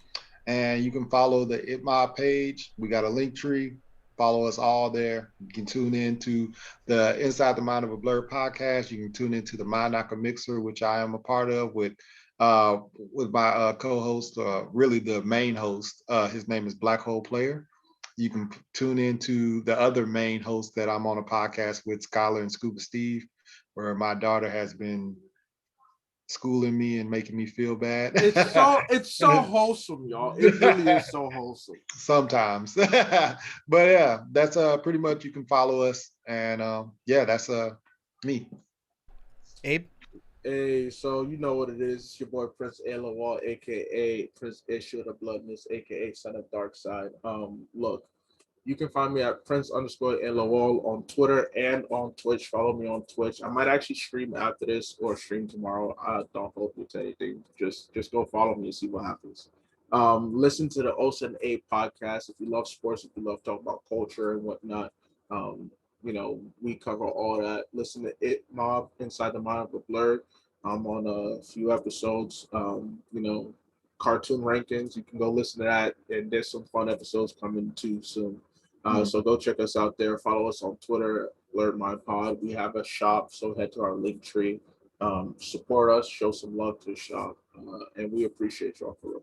C: and you can follow the ItMob page. We got a link tree. Follow us all there. You can tune into the Inside the Mind of a Blerd podcast. You can tune into the Mind Knocker Mixer, which I am a part of with my co-host, really the main host. His name is Black Hole Player. You can tune into the other main host that I'm on a podcast with, Skylar and Scuba Steve, where my daughter has been schooling me and making me feel bad.
B: It's so wholesome, y'all. It really is so wholesome.
C: Sometimes. But yeah, that's pretty much, you can follow us, and yeah, that's me.
A: Abe?
B: Hey, so you know what it is. It's your boy Prince ALawal, aka Prince Issue of the Bloodness, aka Son of Dark Side. Look, you can find me at Prince_ALawal on Twitter and on Twitch. Follow me on Twitch. I might actually stream after this or stream tomorrow. I don't hold you to anything. Just go follow me and see what happens. Listen to the Osa and Abe podcast if you love sports, if you love talking about culture and whatnot. You know, we cover all that. Listen to ItMob, Inside the Mind of a Blerd. I'm on a few episodes. You know, cartoon rankings. You can go listen to that, and there's some fun episodes coming too soon. So go check us out there. Follow us on Twitter, Blerd My Pod. We have a shop, so head to our link tree. Support us, show some love to the shop, and we appreciate y'all for real.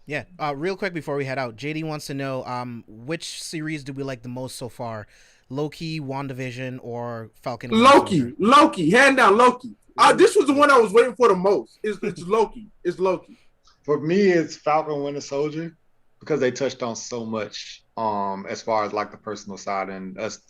A: Yeah. Real quick before we head out, JD wants to know which series do we like the most so far? Loki, WandaVision, or Falcon?
B: Loki, hand down Loki. This was the one I was waiting for the most. It's Loki. It's Loki.
C: For me, it's Falcon Winter Soldier, because they touched on so much as far as like the personal side and us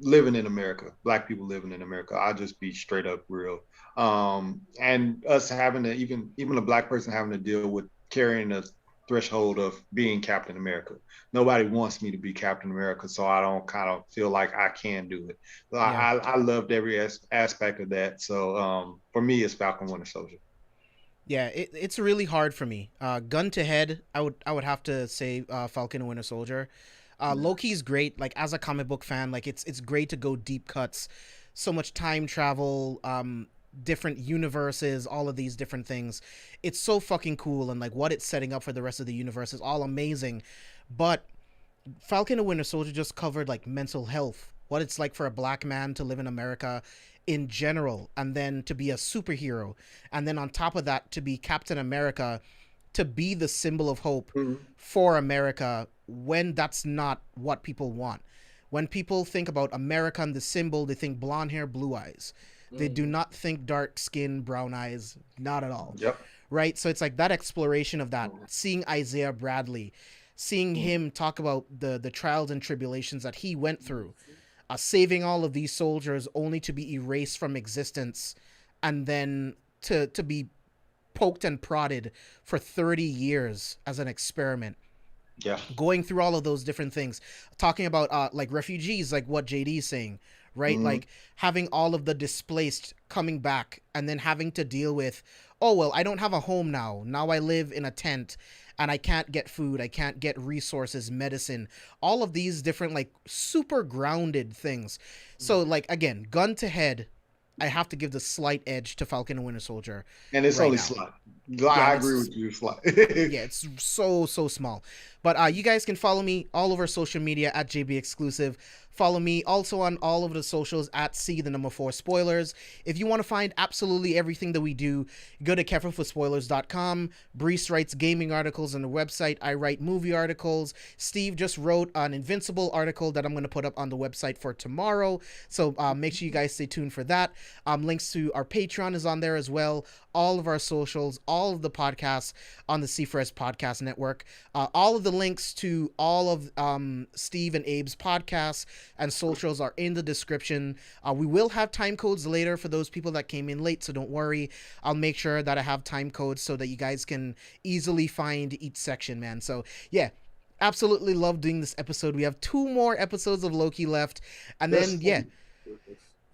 C: living in America, Black people living in America. I'll just be straight up real. And us having to, even a Black person having to deal with carrying a threshold of being Captain America. Nobody wants me to be Captain America, so I don't kind of feel like I can do it. Yeah. I loved every aspect of that. So for me, it's Falcon Winter Soldier.
A: Yeah, it's really hard for me. Gun to head, I would have to say Falcon and Winter Soldier. Loki's great. Like, as a comic book fan, like it's great to go deep cuts. So much time travel, different universes, all of these different things. It's so fucking cool, and like what it's setting up for the rest of the universe is all amazing. But Falcon and Winter Soldier just covered like mental health, what it's like for a Black man to live in America in general, and then to be a superhero, and then on top of that to be Captain America, to be the symbol of hope for America when that's not what people want. When people think about America and the symbol, they think blonde hair, blue eyes. They do not think dark skin, brown eyes, not at all.
C: Yep.
A: Right? So it's like that exploration of that, seeing Isaiah Bradley, seeing him talk about the trials and tribulations that he went through, saving all of these soldiers only to be erased from existence, and then to be poked and prodded for 30 years as an experiment.
C: Yeah.
A: Going through all of those different things, talking about like refugees, like what JD is saying, right? Like having all of the displaced coming back and then having to deal with, oh, well, I don't have a home now. Now I live in a tent and I can't get food. I can't get resources, medicine, all of these different, like, super grounded things. So, like, again, gun to head, I have to give the slight edge to Falcon and Winter Soldier.
C: And it's
A: right
C: only
A: now.
C: slight. I agree with you, slight.
A: Yeah, it's so small. But you guys can follow me all over social media at JB Exclusive. Follow me also on all of the socials at C4SVillains. If you want to find absolutely everything that we do, go to carefulforspoilers.com. Bryce writes gaming articles on the website. I write movie articles. Steve just wrote an Invincible article that I'm going to put up on the website for tomorrow. So make sure you guys stay tuned for that. Links to our Patreon is on there as well. All of our socials, all of the podcasts on the C4S Podcast Network. All of the links to all of Steve and Abe's podcasts and socials are in the description. We will have time codes later for those people that came in late, so don't worry. I'll make sure that I have time codes so that you guys can easily find each section, man. So yeah, absolutely love doing this episode. We have 2 more episodes of Loki left, and then yeah,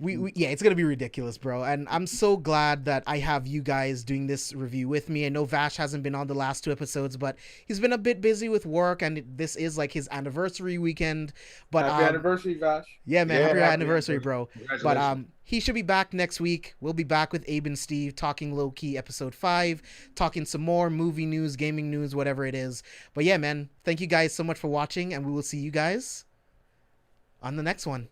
A: yeah, it's gonna be ridiculous, bro. And I'm so glad that I have you guys doing this review with me. I know Vash hasn't been on the last 2 episodes, but he's been a bit busy with work, and this is like his anniversary weekend. But
B: happy anniversary, Vash.
A: Yeah, man, happy anniversary, bro. But he should be back next week. We'll be back with Abe and Steve talking Loki episode 5, talking some more movie news, gaming news, whatever it is. But yeah, man, thank you guys so much for watching, and we will see you guys on the next one.